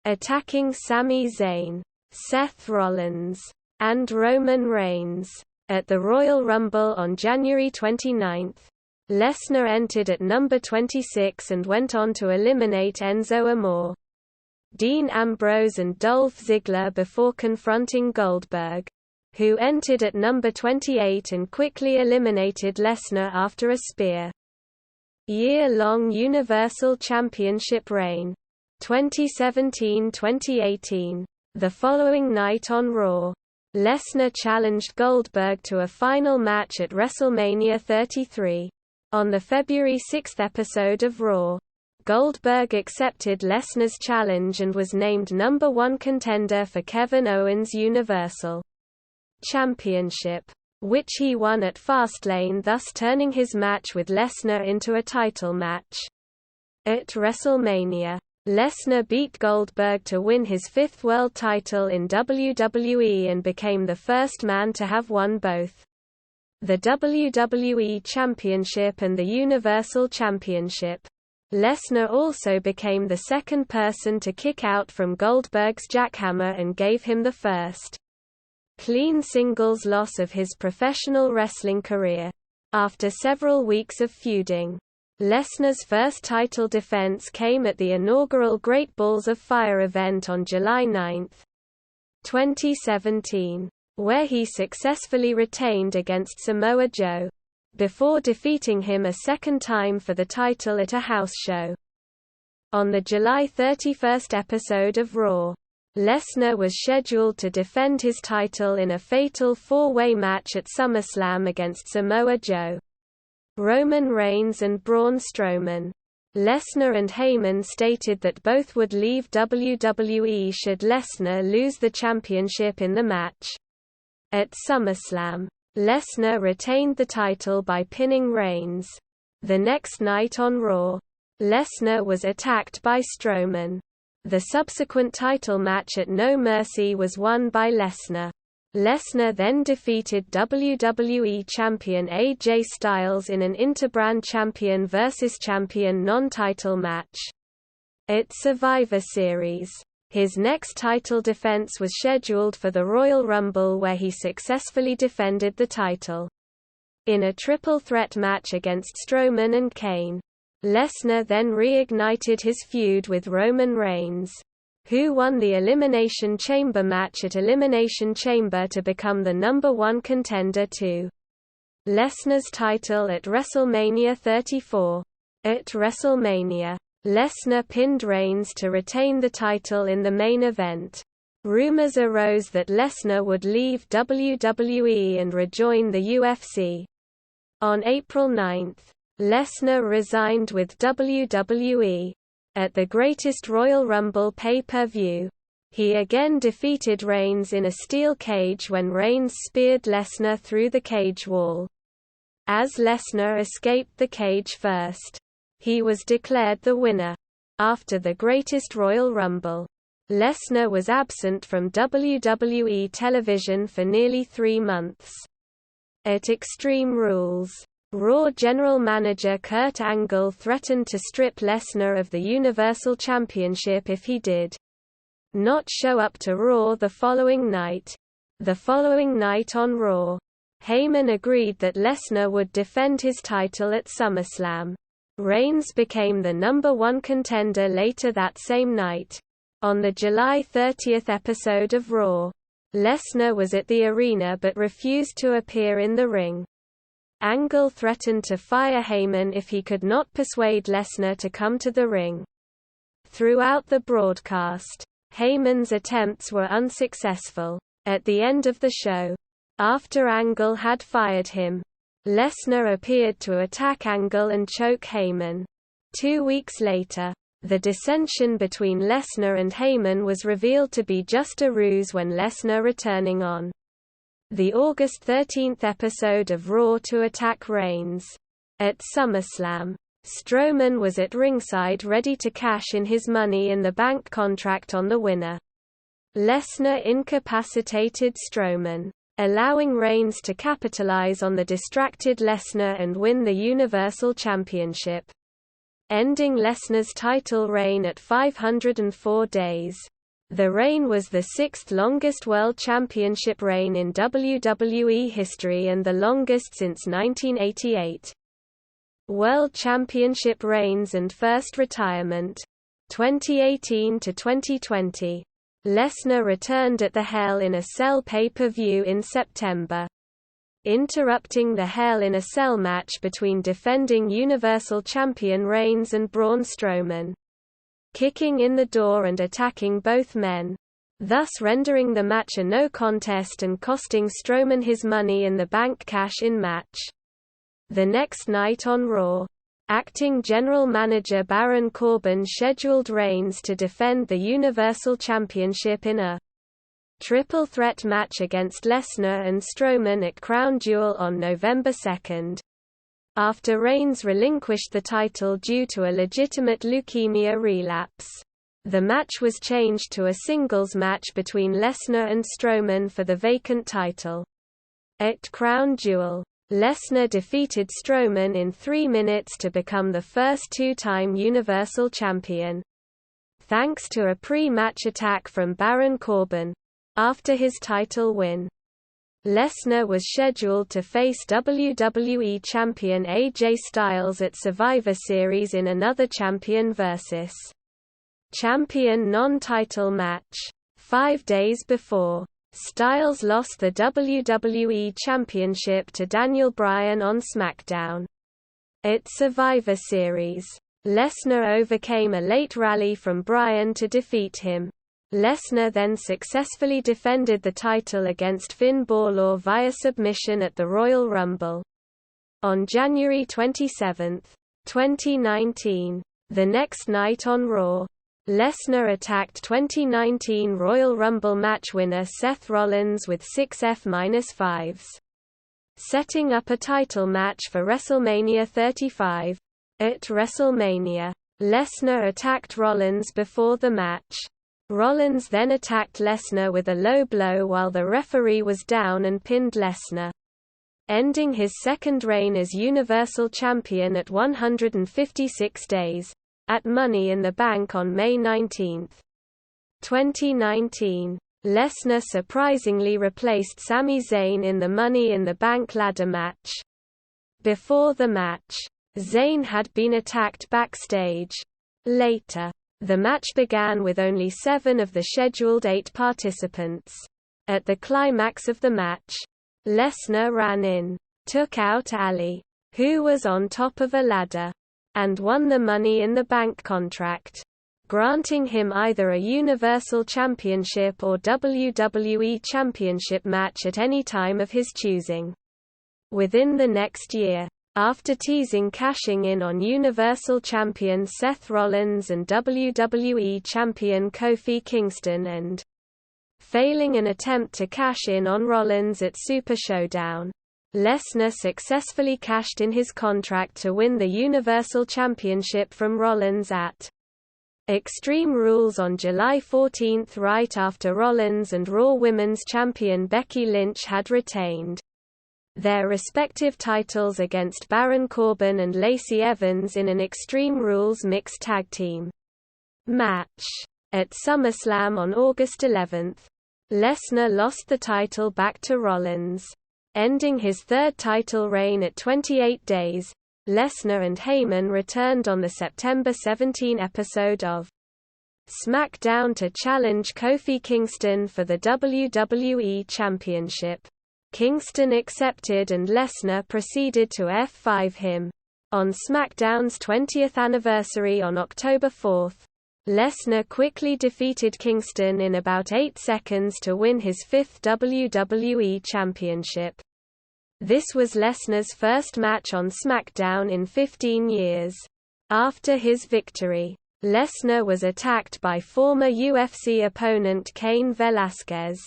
attacking Sami Zayn, Seth Rollins, and Roman Reigns. At the Royal Rumble on January 29, Lesnar entered at number 26 and went on to eliminate Enzo Amore, Dean Ambrose and Dolph Ziggler before confronting Goldberg, who entered at number 28 and quickly eliminated Lesnar after a spear. Year-long Universal Championship reign, 2017-2018. The following night on Raw, Lesnar challenged Goldberg to a final match at WrestleMania 33. On the February 6 episode of Raw, Goldberg accepted Lesnar's challenge and was named number 1 contender for Kevin Owens' Universal Championship, which he won at Fastlane, thus turning his match with Lesnar into a title match. At WrestleMania, Lesnar beat Goldberg to win his 5th world title in WWE and became the first man to have won both the WWE Championship and the Universal Championship. Lesnar also became the second person to kick out from Goldberg's jackhammer and gave him the first clean singles loss of his professional wrestling career. After several weeks of feuding, Lesnar's first title defense came at the inaugural Great Balls of Fire event on July 9, 2017, where he successfully retained against Samoa Joe, before defeating him a second time for the title at a house show. On the July 31 episode of Raw, Lesnar was scheduled to defend his title in a fatal 4-way match at SummerSlam against Samoa Joe, Roman Reigns and Braun Strowman. Lesnar and Heyman stated that both would leave WWE should Lesnar lose the championship in the match. At SummerSlam, Lesnar retained the title by pinning Reigns. The next night on Raw, Lesnar was attacked by Strowman. The subsequent title match at No Mercy was won by Lesnar. Lesnar then defeated WWE Champion AJ Styles in an interbrand champion versus champion non-title match. At Survivor Series, his next title defense was scheduled for the Royal Rumble, where he successfully defended the title in a triple threat match against Strowman and Kane. Lesnar then reignited his feud with Roman Reigns, who won the Elimination Chamber match at Elimination Chamber to become the number 1 contender to Lesnar's title at WrestleMania 34. At WrestleMania, Lesnar pinned Reigns to retain the title in the main event. Rumors arose that Lesnar would leave WWE and rejoin the UFC. On April 9, Lesnar resigned with WWE. At the Greatest Royal Rumble pay-per-view, he again defeated Reigns in a steel cage when Reigns speared Lesnar through the cage wall. As Lesnar escaped the cage first, he was declared the winner. After the Greatest Royal Rumble, Lesnar was absent from WWE television for nearly 3 months. At Extreme Rules, Raw general manager Kurt Angle threatened to strip Lesnar of the Universal Championship if he did not show up to Raw the following night. The following night on Raw, Heyman agreed that Lesnar would defend his title at SummerSlam. Reigns became the number 1 contender later that same night. On the July 30 episode of Raw, Lesnar was at the arena but refused to appear in the ring. Angle threatened to fire Heyman if he could not persuade Lesnar to come to the ring. Throughout the broadcast, Heyman's attempts were unsuccessful. At the end of the show, after Angle had fired him, Lesnar appeared to attack Angle and choke Heyman. 2 weeks later, the dissension between Lesnar and Heyman was revealed to be just a ruse when Lesnar returning on the August 13 episode of Raw to attack Reigns. At SummerSlam, Strowman was at ringside ready to cash in his Money in the Bank contract on the winner. Lesnar incapacitated Strowman, allowing Reigns to capitalize on the distracted Lesnar and win the Universal Championship, ending Lesnar's title reign at 504 days. The reign was the sixth longest World Championship reign in WWE history and the longest since 1988. World Championship reigns and first retirement. 2018 to 2020. Lesnar returned at the Hell in a Cell pay-per-view in September, interrupting the Hell in a Cell match between defending Universal Champion Reigns and Braun Strowman, kicking in the door and attacking both men, thus rendering the match a no contest and costing Strowman his Money in the Bank cash-in match. The next night on Raw, acting general manager Baron Corbin scheduled Reigns to defend the Universal Championship in a triple threat match against Lesnar and Strowman at Crown Jewel on November 2. After Reigns relinquished the title due to a legitimate leukemia relapse, the match was changed to a singles match between Lesnar and Strowman for the vacant title. At Crown Jewel, Lesnar defeated Strowman in 3 minutes to become the first two-time Universal Champion, thanks to a pre-match attack from Baron Corbin. After his title win, Lesnar was scheduled to face WWE Champion AJ Styles at Survivor Series in another Champion vs. Champion non-title match. 5 days before, Styles lost the WWE Championship to Daniel Bryan on SmackDown. At Survivor Series, Lesnar overcame a late rally from Bryan to defeat him. Lesnar then successfully defended the title against Finn Balor via submission at the Royal Rumble. On January 27, 2019, the next night on Raw, Lesnar attacked 2019 Royal Rumble match winner Seth Rollins with 6 F-5s, setting up a title match for WrestleMania 35. At WrestleMania, Lesnar attacked Rollins before the match. Rollins then attacked Lesnar with a low blow while the referee was down and pinned Lesnar, ending his second reign as Universal Champion at 156 days. At Money in the Bank on May 19, 2019, Lesnar surprisingly replaced Sami Zayn in the Money in the Bank ladder match. Before the match, Zayn had been attacked backstage. Later, the match began with only 7 of the scheduled 8 participants. At the climax of the match, Lesnar ran in, took out Ali, who was on top of a ladder, and won the Money in the Bank contract, granting him either a Universal Championship or WWE Championship match at any time of his choosing. Within the next year, after teasing cashing in on Universal Champion Seth Rollins and WWE Champion Kofi Kingston and failing an attempt to cash in on Rollins at Super Showdown, Lesnar successfully cashed in his contract to win the Universal Championship from Rollins at Extreme Rules on July 14, right after Rollins and Raw Women's Champion Becky Lynch had retained their respective titles against Baron Corbin and Lacey Evans in an Extreme Rules mixed tag team match. At SummerSlam on August 11, Lesnar lost the title back to Rollins, ending his third title reign at 28 days. Lesnar and Heyman returned on the September 17 episode of SmackDown to challenge Kofi Kingston for the WWE Championship. Kingston accepted and Lesnar proceeded to F5 him. On SmackDown's 20th anniversary on October 4, Lesnar quickly defeated Kingston in about 8 seconds to win his 5th WWE Championship. This was Lesnar's first match on SmackDown in 15 years. After his victory, Lesnar was attacked by former UFC opponent Cain Velasquez,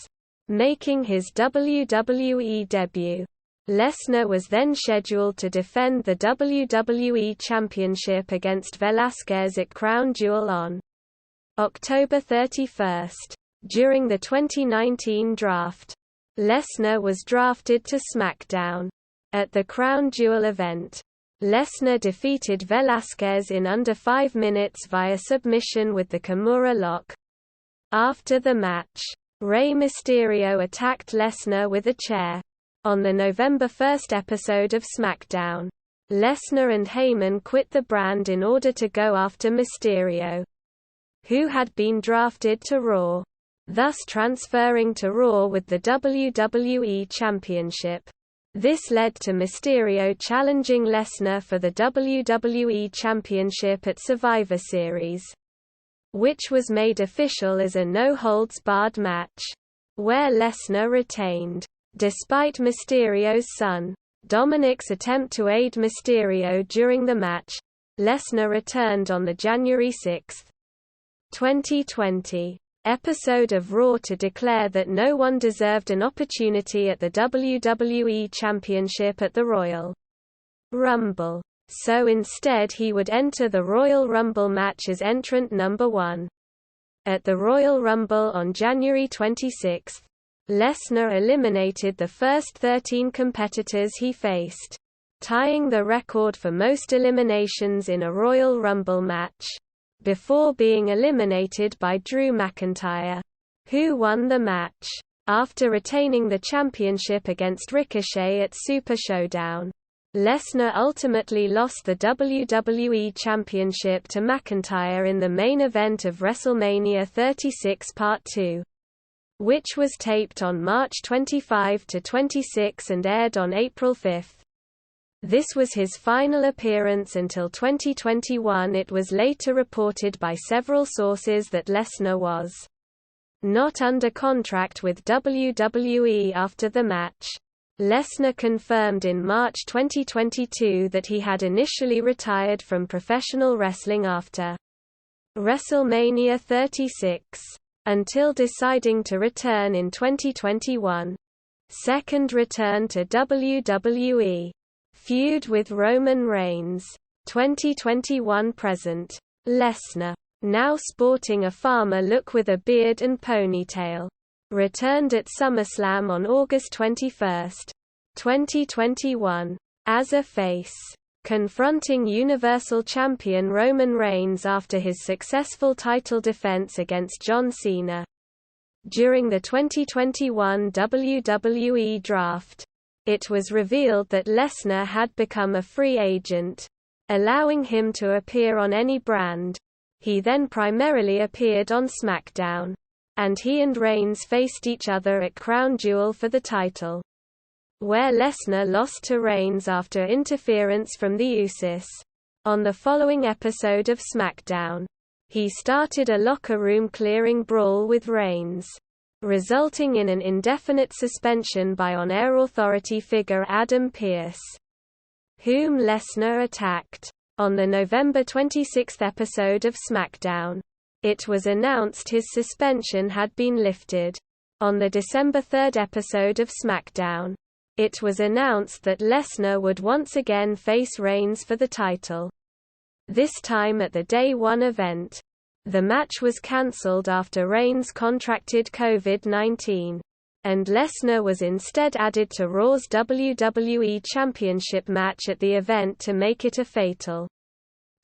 making his WWE debut. Lesnar was then scheduled to defend the WWE Championship against Velasquez at Crown Jewel on October 31. During the 2019 draft, Lesnar was drafted to SmackDown. At the Crown Jewel event, Lesnar defeated Velasquez in under 5 minutes via submission with the Kimura lock. After the match, Rey Mysterio attacked Lesnar with a chair. On the November 1 episode of SmackDown, Lesnar and Heyman quit the brand in order to go after Mysterio, who had been drafted to Raw, thus transferring to Raw with the WWE Championship. This led to Mysterio challenging Lesnar for the WWE Championship at Survivor Series, which was made official as a no-holds-barred match, where Lesnar retained. Despite Mysterio's son, Dominic's attempt to aid Mysterio during the match, Lesnar returned on the January 6, 2020, episode of Raw to declare that no one deserved an opportunity at the WWE Championship at the Royal Rumble. So instead he would enter the Royal Rumble match as entrant number 1. At the Royal Rumble on January 26, Lesnar eliminated the first 13 competitors he faced, tying the record for most eliminations in a Royal Rumble match, before being eliminated by Drew McIntyre, who won the match. After retaining the championship against Ricochet at Super Showdown, Lesnar ultimately lost the WWE Championship to McIntyre in the main event of WrestleMania 36 Part 2. Which was taped on March 25–26 and aired on April 5. This was his final appearance until 2021. It was later reported by several sources that Lesnar was not under contract with WWE after the match. Lesnar confirmed in March 2022 that he had initially retired from professional wrestling after WrestleMania 36. Until deciding to return in 2021. Second return to WWE. Feud with Roman Reigns. 2021 present. Lesnar, now sporting a farmer look with a beard and ponytail, returned at SummerSlam on August 21, 2021, as a face, confronting Universal Champion Roman Reigns after his successful title defense against John Cena. During the 2021 WWE Draft, it was revealed that Lesnar had become a free agent, allowing him to appear on any brand. He then primarily appeared on SmackDown, and he and Reigns faced each other at Crown Jewel for the title, where Lesnar lost to Reigns after interference from the Usos. On the following episode of SmackDown, he started a locker room clearing brawl with Reigns, resulting in an indefinite suspension by on-air authority figure Adam Pearce, whom Lesnar attacked. On the November 26 episode of SmackDown, it was announced his suspension had been lifted. On the December 3 episode of SmackDown, it was announced that Lesnar would once again face Reigns for the title, this time at the Day 1 event. The match was cancelled after Reigns contracted COVID-19, and Lesnar was instead added to Raw's WWE Championship match at the event to make it a fatal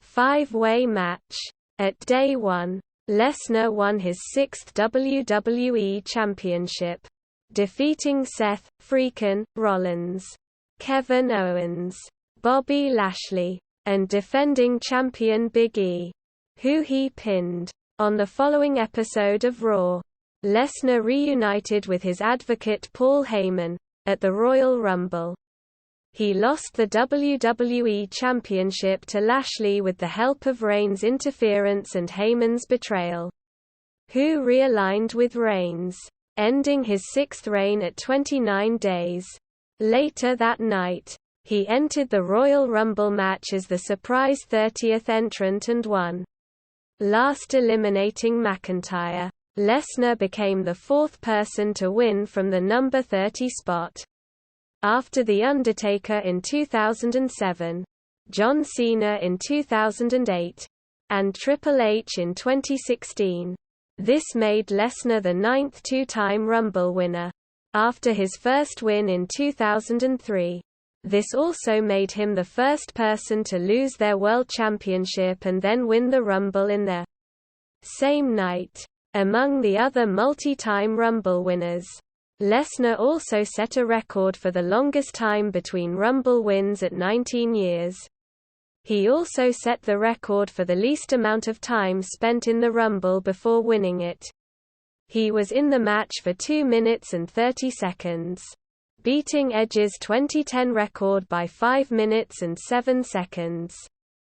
5-way match. At Day 1, Lesnar won his 6th WWE Championship, defeating Seth "Freakin' Rollins", Kevin Owens, Bobby Lashley, and defending champion Big E, who he pinned. On the following episode of Raw, Lesnar reunited with his advocate Paul Heyman at the Royal Rumble. He lost the WWE Championship to Lashley with the help of Reigns' interference and Heyman's betrayal, who realigned with Reigns, ending his 6th reign at 29 days. Later that night, He entered the Royal Rumble match as the surprise 30th entrant and won, last eliminating McIntyre. Lesnar became the fourth person to win from the number 30 spot. After The Undertaker in 2007, John Cena in 2008, and Triple H in 2016. This made Lesnar the ninth two-time Rumble winner, after his first win in 2003. This also made him the first person to lose their World Championship and then win the Rumble in the same night. Among the other multi-time Rumble winners, Lesnar also set a record for the longest time between Rumble wins at 19 years. He also set the record for the least amount of time spent in the Rumble before winning it. He was in the match for 2 minutes and 30 seconds, beating Edge's 2010 record by 5 minutes and 7 seconds.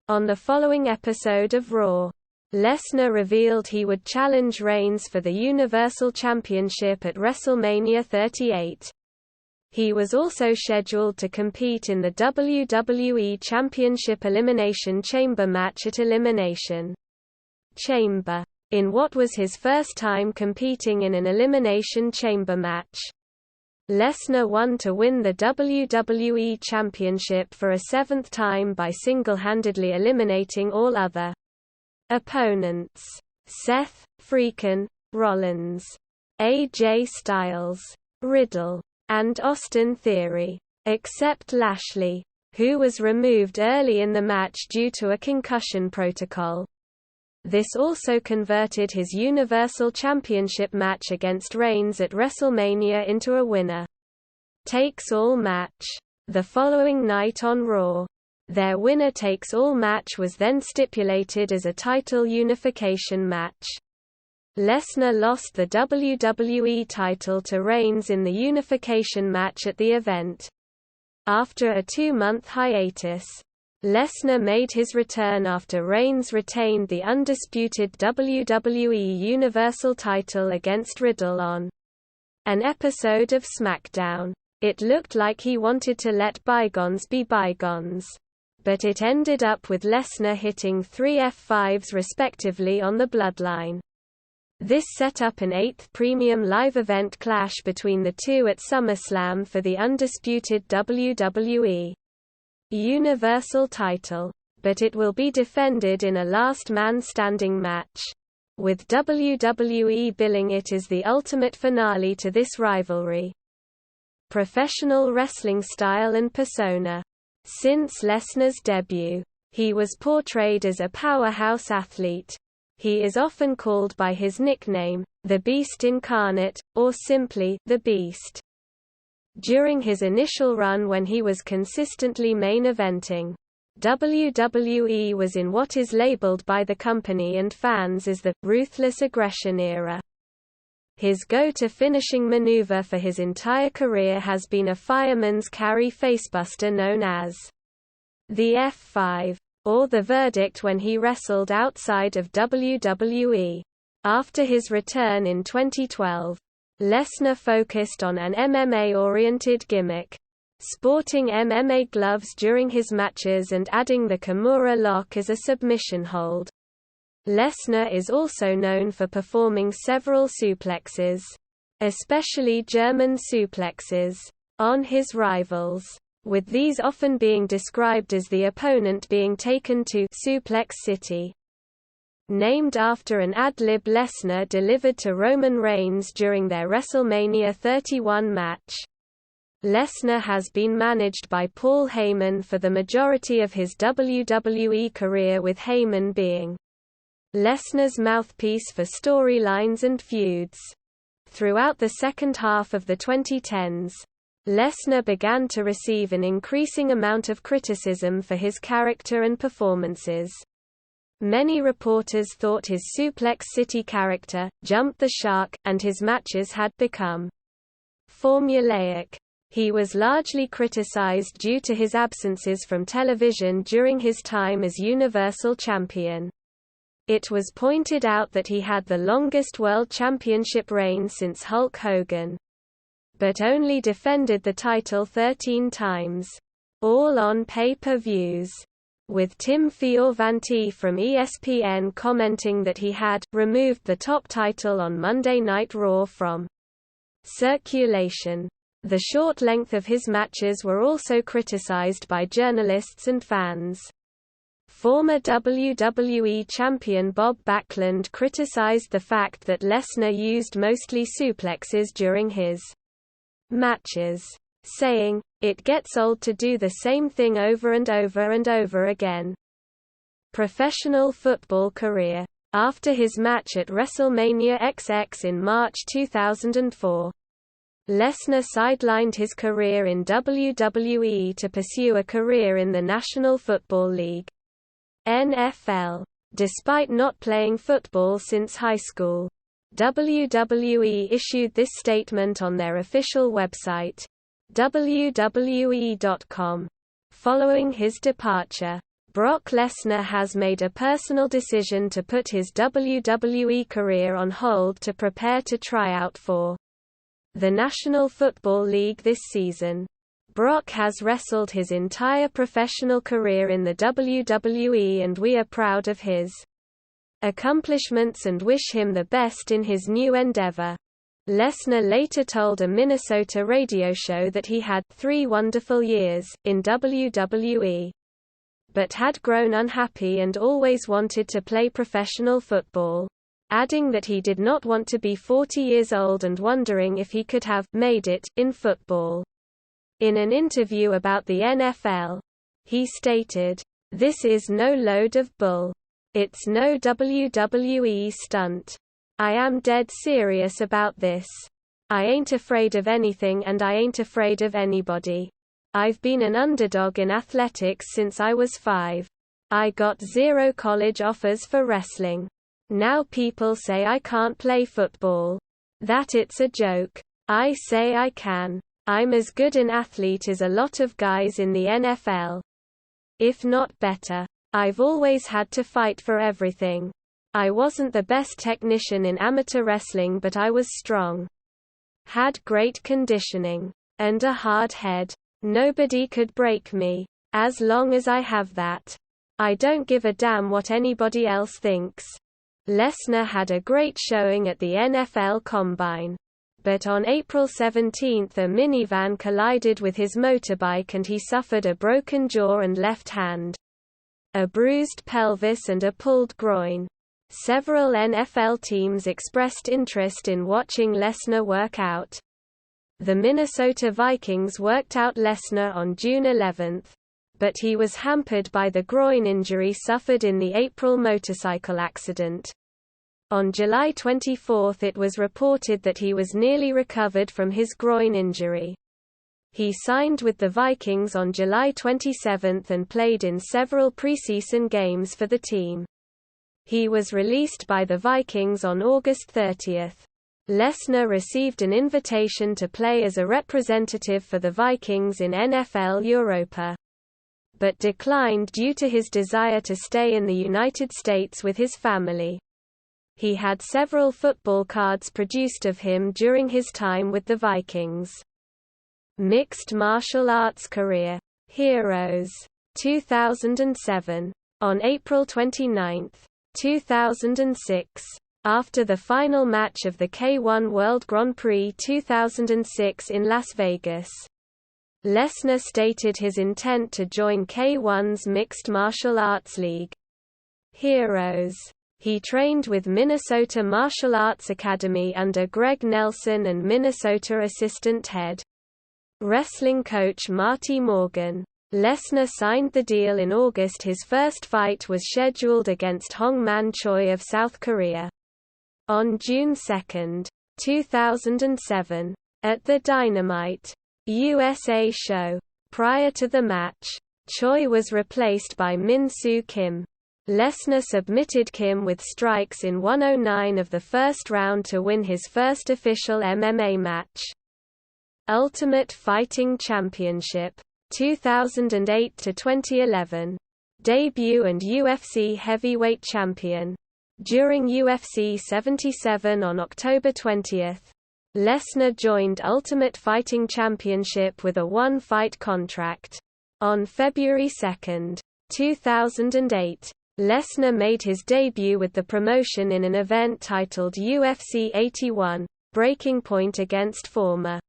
On the following episode of Raw, Lesnar revealed he would challenge Reigns for the Universal Championship at WrestleMania 38. He was also scheduled to compete in the WWE Championship Elimination Chamber match at Elimination Chamber, in what was his first time competing in an Elimination Chamber match. Lesnar won to win the WWE Championship for a seventh time by single-handedly eliminating all other opponents: Seth freakin' Rollins, AJ Styles, Riddle, and Austin Theory, except Lashley, who was removed early in the match due to a concussion protocol. This also converted his Universal Championship match against Reigns at WrestleMania into a winner-takes-all match. The following night on Raw, their winner-takes-all match was then stipulated as a title unification match. Lesnar lost the WWE title to Reigns in the unification match at the event. After a 2-month hiatus, Lesnar made his return after Reigns retained the undisputed WWE Universal title against Riddle on an episode of SmackDown. It looked like he wanted to let bygones be bygones, but it ended up with Lesnar hitting 3 F5s respectively on the Bloodline. This set up an 8th premium live event clash between the two at SummerSlam for the undisputed WWE Universal title, but it will be defended in a last man standing match, with WWE billing it as the ultimate finale to this rivalry. Professional wrestling style and persona. Since Lesnar's debut, he was portrayed as a powerhouse athlete. He is often called by his nickname, the Beast Incarnate, or simply, the Beast. During his initial run when he was consistently main eventing, WWE was in what is labeled by the company and fans as the ruthless aggression era. His go-to finishing maneuver for his entire career has been a fireman's carry facebuster known as the F5. Or the verdict when he wrestled outside of WWE. After his return in 2012, Lesnar focused on an MMA-oriented gimmick, sporting MMA gloves during his matches and adding the Kimura lock as a submission hold. Lesnar is also known for performing several suplexes, especially German suplexes, on his rivals, with these often being described as the opponent being taken to Suplex City. Named after an ad-lib Lesnar delivered to Roman Reigns during their WrestleMania 31 match. Lesnar has been managed by Paul Heyman for the majority of his WWE career, with Heyman being Lesnar's mouthpiece for storylines and feuds. Throughout the second half of the 2010s, Lesnar began to receive an increasing amount of criticism for his character and performances. Many reporters thought his Suplex City character jumped the shark, and his matches had become formulaic. He was largely criticized due to his absences from television during his time as Universal Champion. It was pointed out that he had the longest World Championship reign since Hulk Hogan, but only defended the title 13 times. all on pay-per-views, with Tim Fioravanti from ESPN commenting that he had removed the top title on Monday Night Raw from circulation. The short length of his matches were also criticized by journalists and fans. Former WWE champion Bob Backlund criticized the fact that Lesnar used mostly suplexes during his matches, saying, "It gets old to do the same thing over and over and over again." Professional football career. After his match at WrestleMania XX in March 2004, Lesnar sidelined his career in WWE to pursue a career in the National Football League (NFL). Despite not playing football since high school, WWE issued this statement on their official website, WWE.com. Following his departure, Brock Lesnar has made a personal decision to put his WWE career on hold to prepare to try out for the National Football League this season. Brock has wrestled his entire professional career in the WWE, and we are proud of his accomplishments and wish him the best in his new endeavor. Lesnar later told a Minnesota radio show that he had 3 wonderful years in WWE, but had grown unhappy and always wanted to play professional football, adding that he did not want to be 40 years old and wondering if he could have made it in football. In an interview about the NFL, he stated, "This is no load of bull. It's no WWE stunt. I am dead serious about this. I ain't afraid of anything and I ain't afraid of anybody. I've been an underdog in athletics since I was 5. I got 0 college offers for wrestling. Now people say I can't play football. That it's a joke. I say I can. I'm as good an athlete as a lot of guys in the NFL. If not better. I've always had to fight for everything. I wasn't the best technician in amateur wrestling, but I was strong. Had great conditioning. And a hard head. Nobody could break me. As long as I have that. I don't give a damn what anybody else thinks." Lesnar had a great showing at the NFL Combine. But on April 17 a minivan collided with his motorbike and he suffered a broken jaw and left hand, a bruised pelvis and a pulled groin. Several NFL teams expressed interest in watching Lesnar work out. The Minnesota Vikings worked out Lesnar on June 11, but he was hampered by the groin injury suffered in the April motorcycle accident. On July 24 it was reported that he was nearly recovered from his groin injury. He signed with the Vikings on July 27 and played in several preseason games for the team. He was released by the Vikings on August 30. Lesnar received an invitation to play as a representative for the Vikings in NFL Europa, but declined due to his desire to stay in the United States with his family. He had several football cards produced of him during his time with the Vikings. Mixed martial arts career. Heroes. 2007. On April 29, 2006, after the final match of the K1 World Grand Prix 2006 in Las Vegas, Lesnar stated his intent to join K1's Mixed Martial Arts League. Heroes. He trained with Minnesota Martial Arts Academy under Greg Nelson and Minnesota assistant head wrestling coach Marty Morgan. Lesnar signed the deal in August. His first fight was scheduled against Hong Man Choi of South Korea on June 2, 2007, at the Dynamite USA show. Prior to the match, Choi was replaced by Min Soo Kim. Lesnar submitted Kim with strikes in 109 of the first round to win his first official MMA match. Ultimate Fighting Championship. 2008 to 2011. Debut and UFC heavyweight champion. During UFC 77 on October 20, Lesnar joined Ultimate Fighting Championship with a 1-fight contract. On February 2, 2008, Lesnar made his debut with the promotion in an event titled UFC 81, Breaking Point against former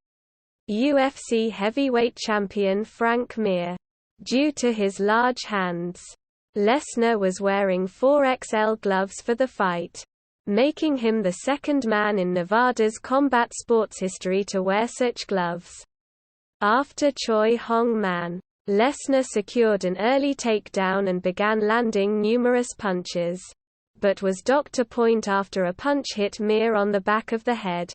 UFC heavyweight champion Frank Mir. Due to his large hands, Lesnar was wearing 4XL gloves for the fight, making him the second man in Nevada's combat sports history to wear such gloves. After Choi Hong-man, Lesnar secured an early takedown and began landing numerous punches, but was docked to point after a punch hit Mir on the back of the head.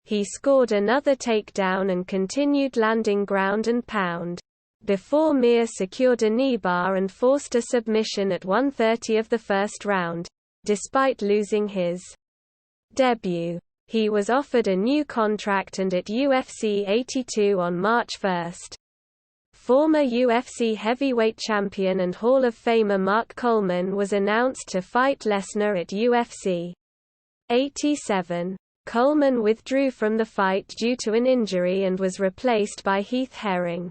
He scored another takedown and continued landing ground and pound, before Mir secured a knee bar and forced a submission at 1:30 of the first round. Despite losing his debut, he was offered a new contract and at UFC 82 on March 1. Former UFC heavyweight champion and Hall of Famer Mark Coleman was announced to fight Lesnar at UFC 87. Coleman withdrew from the fight due to an injury and was replaced by Heath Herring.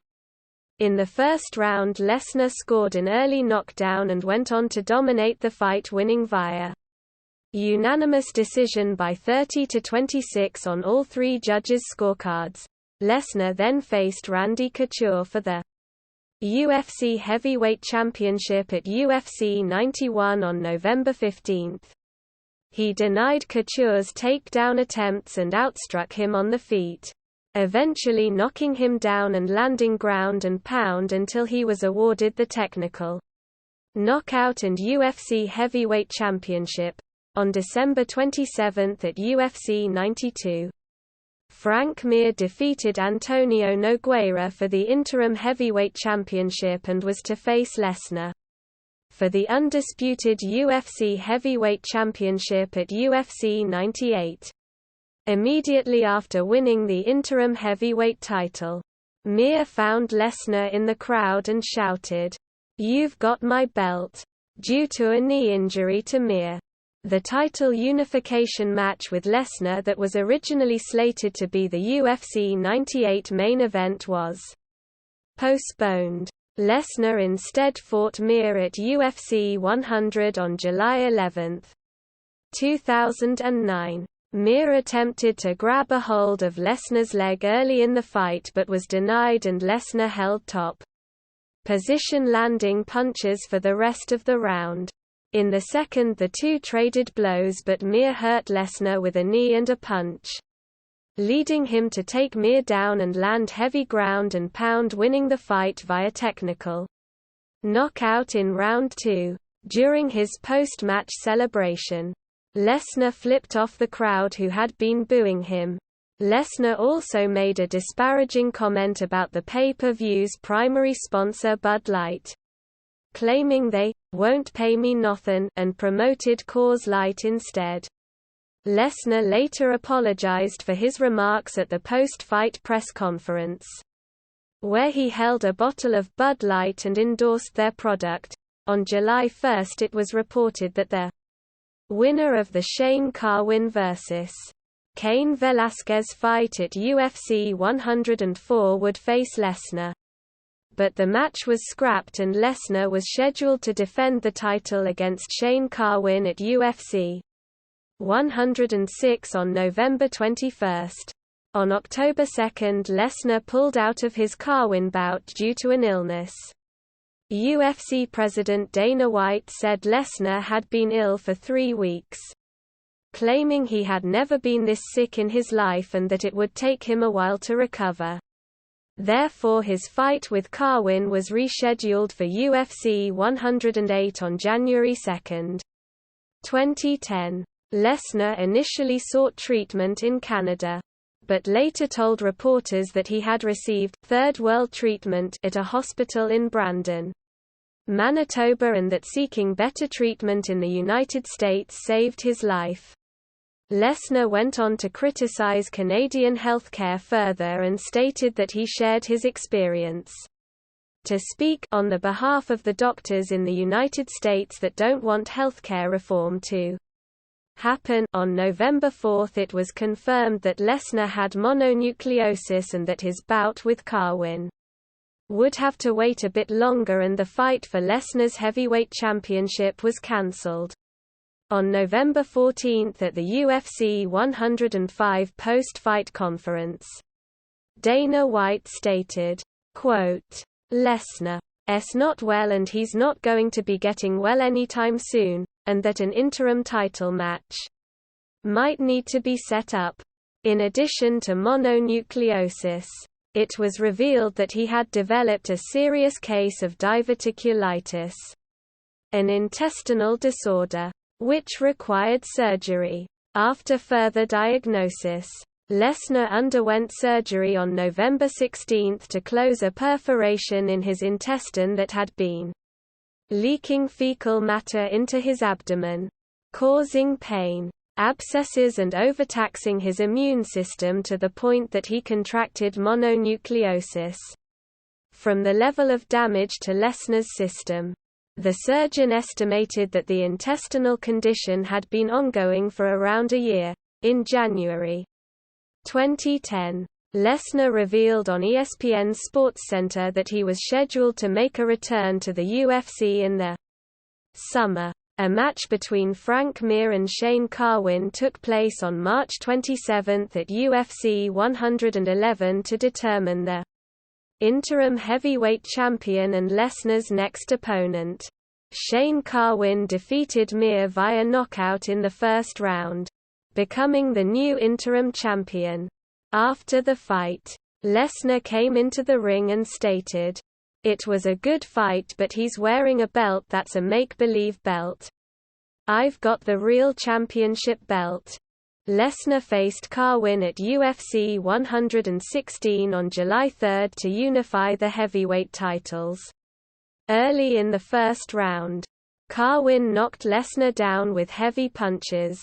In the first round, Lesnar scored an early knockdown and went on to dominate the fight, winning via unanimous decision by 30-26 on all three judges' scorecards. Lesnar then faced Randy Couture for the UFC Heavyweight Championship at UFC 91 on November 15. He denied Couture's takedown attempts and outstruck him on the feet, eventually knocking him down and landing ground and pound until he was awarded the technical knockout and UFC Heavyweight Championship. On December 27 at UFC 92, Frank Mir defeated Antonio Nogueira for the interim heavyweight championship and was to face Lesnar for the undisputed UFC heavyweight championship at UFC 98. Immediately after winning the interim heavyweight title, Mir found Lesnar in the crowd and shouted, "You've got my belt," due to a knee injury to Mir. The title unification match with Lesnar that was originally slated to be the UFC 98 main event was postponed. Lesnar instead fought Mir at UFC 100 on July 11, 2009. Mir attempted to grab a hold of Lesnar's leg early in the fight but was denied, and Lesnar held top position, landing punches for the rest of the round. In the second, the two traded blows, but Mir hurt Lesnar with a knee and a punch, leading him to take Mir down and land heavy ground and pound, winning the fight via technical knockout in round 2. During his post-match celebration, Lesnar flipped off the crowd who had been booing him. Lesnar also made a disparaging comment about the pay-per-view's primary sponsor Bud Light, claiming they won't pay me nothin', and promoted Coors Light instead. Lesnar later apologized for his remarks at the post-fight press conference, where he held a bottle of Bud Light and endorsed their product. On July 1, it was reported that the winner of the Shane Carwin vs. Cain Velasquez fight at UFC 104 would face Lesnar, but the match was scrapped and Lesnar was scheduled to defend the title against Shane Carwin at UFC 106 on November 21. On October 2, Lesnar pulled out of his Carwin bout due to an illness. UFC President Dana White said Lesnar had been ill for 3 weeks, claiming he had never been this sick in his life and that it would take him a while to recover. Therefore, his fight with Carwin was rescheduled for UFC 108 on January 2, 2010. Lesnar initially sought treatment in Canada, but later told reporters that he had received third world treatment at a hospital in Brandon, Manitoba, and that seeking better treatment in the United States saved his life. Lesnar went on to criticize Canadian healthcare further and stated that he shared his experience to speak on the behalf of the doctors in the United States that don't want healthcare reform to happen. On November 4, it was confirmed that Lesnar had mononucleosis and that his bout with Carwin would have to wait a bit longer, and the fight for Lesnar's heavyweight championship was cancelled. On November 14 at the UFC 105 post-fight conference, Dana White stated, quote, "Lesnar's not well and he's not going to be getting well anytime soon, and that an interim title match might need to be set up. In addition to mononucleosis, it was revealed that he had developed a serious case of diverticulitis, an intestinal disorder, which required surgery. After further diagnosis, Lesnar underwent surgery on November 16 to close a perforation in his intestine that had been leaking fecal matter into his abdomen, causing pain, abscesses and overtaxing his immune system to the point that he contracted mononucleosis. From the level of damage to Lesnar's system, the surgeon estimated that the intestinal condition had been ongoing for around a year. In January 2010, Lesnar revealed on ESPN's SportsCenter that he was scheduled to make a return to the UFC in the summer. A match between Frank Mir and Shane Carwin took place on March 27 at UFC 111 to determine the interim heavyweight champion and Lesnar's next opponent. Shane Carwin defeated Mir via knockout in the first round, becoming the new interim champion. After the fight, Lesnar came into the ring and stated, "It was a good fight, but he's wearing a belt that's a make-believe belt. I've got the real championship belt." Lesnar faced Carwin at UFC 116 on July 3 to unify the heavyweight titles. Early in the first round, Carwin knocked Lesnar down with heavy punches,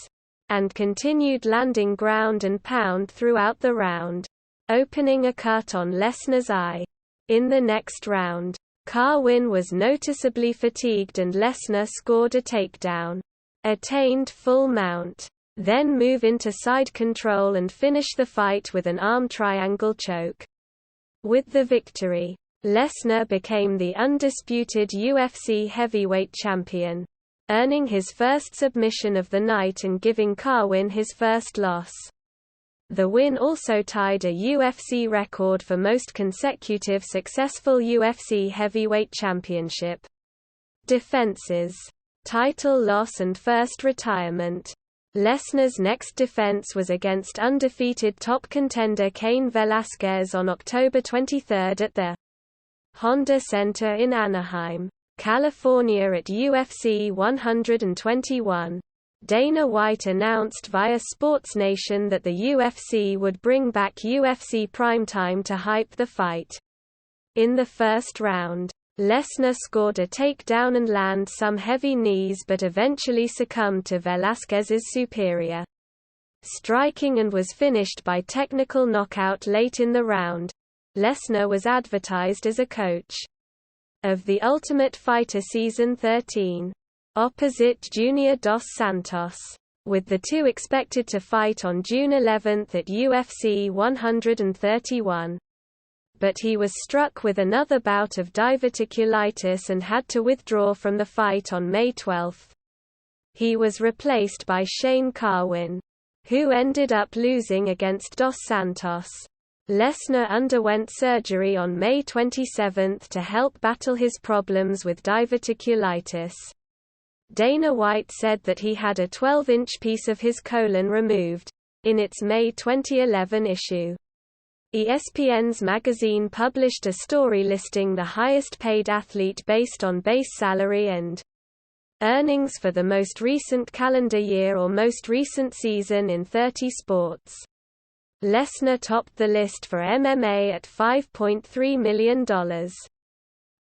and continued landing ground and pound throughout the round, opening a cut on Lesnar's eye. In the next round, Carwin was noticeably fatigued and Lesnar scored a takedown, attained full mount, then move into side control and finish the fight with an arm triangle choke. With the victory, Lesnar became the undisputed UFC heavyweight champion, earning his first submission of the night and giving Carwin his first loss. The win also tied a UFC record for most consecutive successful UFC heavyweight championship defenses, title loss and first retirement. Lesnar's next defense was against undefeated top contender Cain Velasquez on October 23 at the Honda Center in Anaheim, California at UFC 121. Dana White announced via Sports Nation that the UFC would bring back UFC Primetime to hype the fight. In the first round, Lesnar scored a takedown and landed some heavy knees but eventually succumbed to Velasquez's superior striking and was finished by technical knockout late in the round. Lesnar was advertised as a coach of The Ultimate Fighter Season 13, opposite Junior Dos Santos, with the two expected to fight on June 11 at UFC 131. But he was struck with another bout of diverticulitis and had to withdraw from the fight on May 12. He was replaced by Shane Carwin, who ended up losing against Dos Santos. Lesnar underwent surgery on May 27 to help battle his problems with diverticulitis. Dana White said that he had a 12-inch piece of his colon removed. In its May 2011 issue, ESPN's magazine published a story listing the highest-paid athlete based on base salary and earnings for the most recent calendar year or most recent season in 30 sports. Lesnar topped the list for MMA at $5.3 million,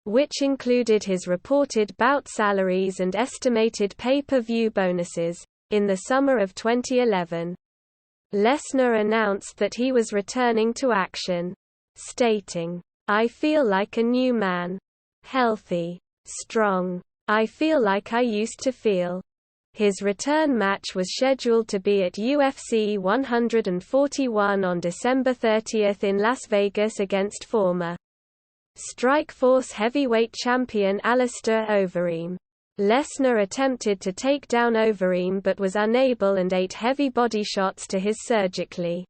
which included his reported bout salaries and estimated pay-per-view bonuses. In the summer of 2011, Lesnar announced that he was returning to action, stating, "I feel like a new man. Healthy. Strong. I feel like I used to feel." His return match was scheduled to be at UFC 141 on December 30 in Las Vegas against former Strikeforce heavyweight champion Alistair Overeem. Lesnar attempted to take down Overeem but was unable and ate heavy body shots to his surgically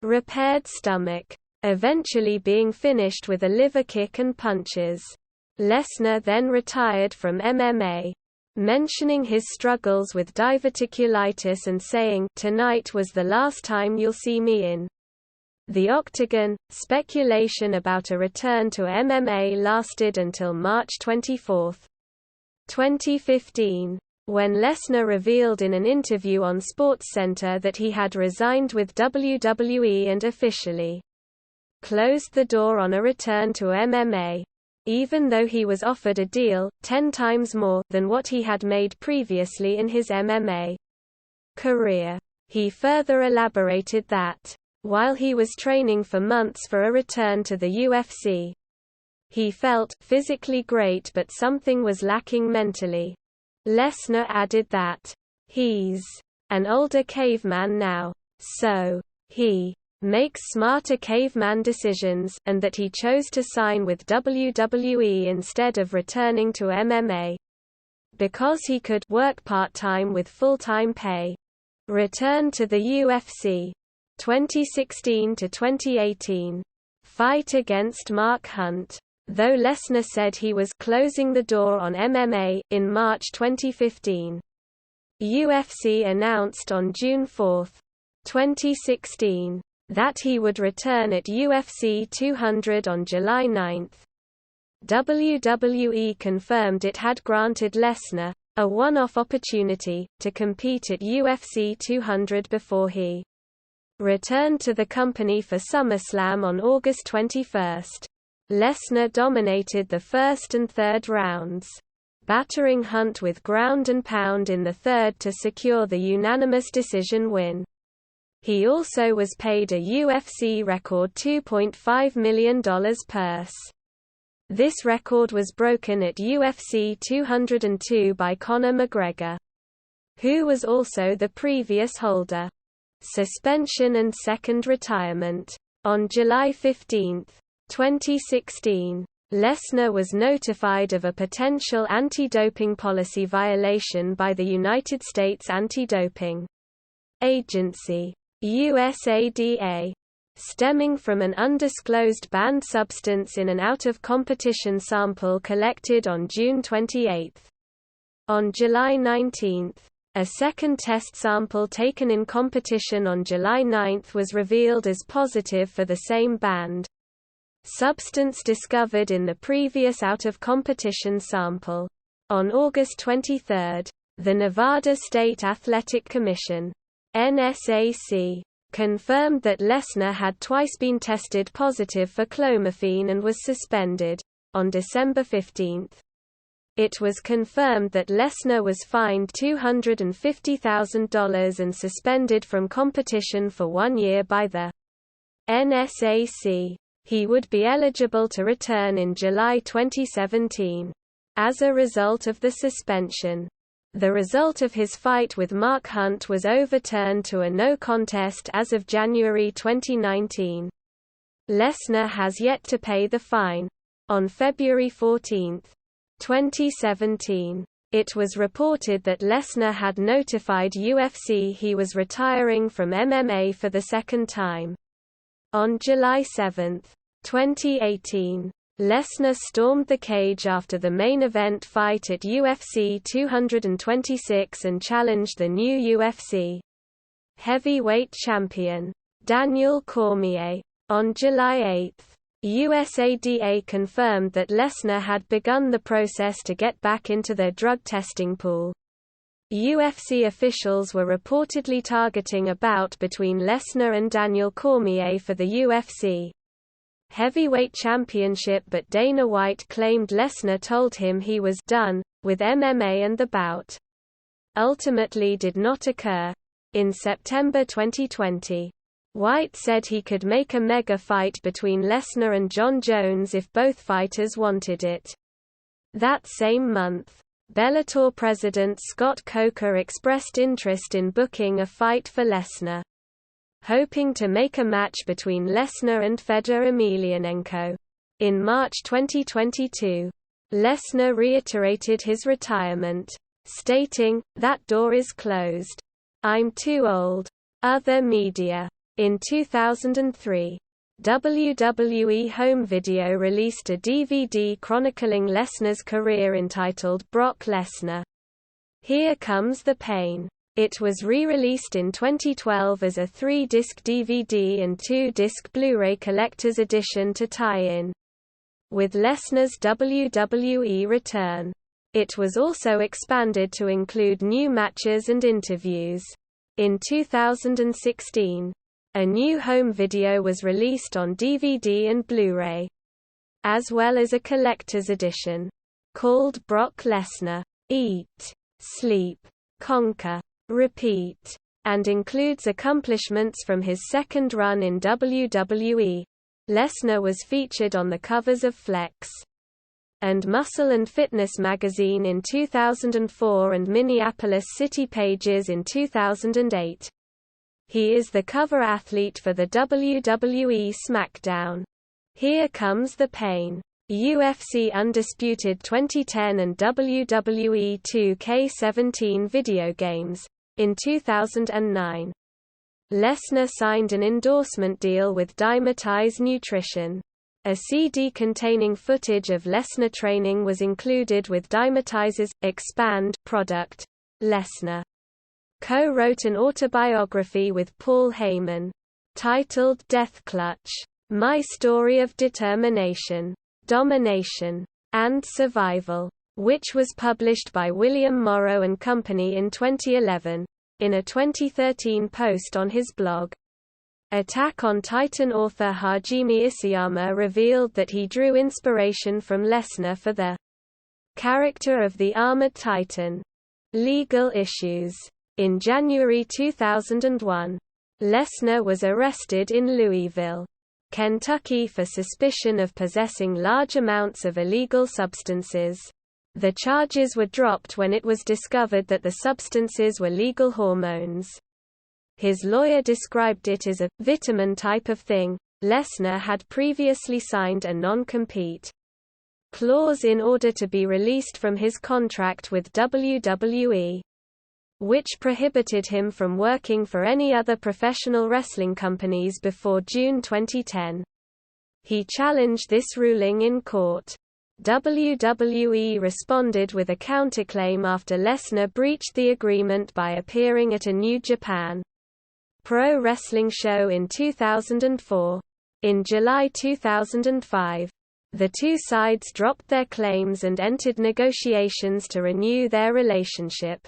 repaired stomach, eventually being finished with a liver kick and punches. Lesnar then retired from MMA, mentioning his struggles with diverticulitis and saying, "Tonight was the last time you'll see me in the octagon." Speculation about a return to MMA lasted until March 24, 2015, when Lesnar revealed in an interview on SportsCenter that he had resigned with WWE and officially closed the door on a return to MMA, even though he was offered a deal 10 times more than what he had made previously in his MMA career. He further elaborated that, while he was training for months for a return to the UFC, he felt physically great but something was lacking mentally. Lesnar added that, "He's an older caveman now, so he makes smarter caveman decisions," and that he chose to sign with WWE instead of returning to MMA because he could work part-time with full-time pay. Return to the UFC 2016 to 2018 fight against Mark Hunt. Though Lesnar said he was closing the door on MMA, in March 2015, UFC announced on June 4, 2016, that he would return at UFC 200 on July 9. WWE confirmed it had granted Lesnar a one-off opportunity to compete at UFC 200 before he returned to the company for SummerSlam on August 21. Lesnar dominated the first and third rounds, battering Hunt with ground and pound in the third to secure the unanimous decision win. He also was paid a UFC record $2.5 million purse. This record was broken at UFC 202 by Conor McGregor, who was also the previous holder. Suspension and second retirement. On July 15, 2016, Lesnar was notified of a potential anti-doping policy violation by the United States Anti-Doping Agency, USADA, stemming from an undisclosed banned substance in an out-of-competition sample collected on June 28. On July 19, a second test sample taken in competition on July 9 was revealed as positive for the same banned substance discovered in the previous out-of-competition sample. On August 23, the Nevada State Athletic Commission, NSAC, confirmed that Lesnar had twice been tested positive for clomiphene and was suspended. On December 15, it was confirmed that Lesnar was fined $250,000 and suspended from competition for 1 year by the NSAC. He would be eligible to return in July 2017. As a result of the suspension, the result of his fight with Mark Hunt was overturned to a no contest as of January 2019. Lesnar has yet to pay the fine. On February 14, 2017, it was reported that Lesnar had notified UFC he was retiring from MMA for the second time. On July 7, 2018, Lesnar stormed the cage after the main event fight at UFC 226 and challenged the new UFC heavyweight champion, Daniel Cormier. On July 8, USADA confirmed that Lesnar had begun the process to get back into their drug testing pool. UFC officials were reportedly targeting a bout between Lesnar and Daniel Cormier for the UFC heavyweight championship, but Dana White claimed Lesnar told him he was done with MMA and the bout ultimately did not occur. In September 2020, White said he could make a mega fight between Lesnar and Jon Jones if both fighters wanted it. That same month, Bellator president Scott Coker expressed interest in booking a fight for Lesnar, hoping to make a match between Lesnar and Fedor Emelianenko. In March 2022, Lesnar reiterated his retirement, stating, "That door is closed. I'm too old." Other media. In 2003, WWE Home Video released a DVD chronicling Lesnar's career entitled Brock Lesnar: Here Comes the Pain. It was re-released in 2012 as a 3-disc DVD and 2-disc Blu-ray collector's edition to tie in with Lesnar's WWE return. It was also expanded to include new matches and interviews. In 2016, a new home video was released on DVD and Blu-ray, as well as a collector's edition, called Brock Lesnar: Eat, Sleep, Conquer, Repeat, and includes accomplishments from his second run in WWE. Lesnar was featured on the covers of Flex and Muscle and Fitness magazine in 2004 and Minneapolis City Pages in 2008. He is the cover athlete for the WWE SmackDown Here Comes the Pain, UFC Undisputed 2010 and WWE 2K17 video games. In 2009, Lesnar signed an endorsement deal with Dymatize Nutrition. A CD containing footage of Lesnar training was included with Dymatize's Expand product. Lesnar co-wrote an autobiography with Paul Heyman, titled Death Clutch: My Story of Determination, Domination, and Survival, which was published by William Morrow and Company in 2011. In a 2013 post on his blog, Attack on Titan author Hajime Isayama revealed that he drew inspiration from Lesnar for the character of the Armored Titan. Legal issues. In January 2001, Lesnar was arrested in Louisville, Kentucky for suspicion of possessing large amounts of illegal substances. The charges were dropped when it was discovered that the substances were legal hormones. His lawyer described it as a vitamin type of thing. Lesnar had previously signed a non-compete clause in order to be released from his contract with WWE, which prohibited him from working for any other professional wrestling companies before June 2010. He challenged this ruling in court. WWE responded with a counterclaim after Lesnar breached the agreement by appearing at a New Japan Pro Wrestling show in 2004. In July 2005, the two sides dropped their claims and entered negotiations to renew their relationship.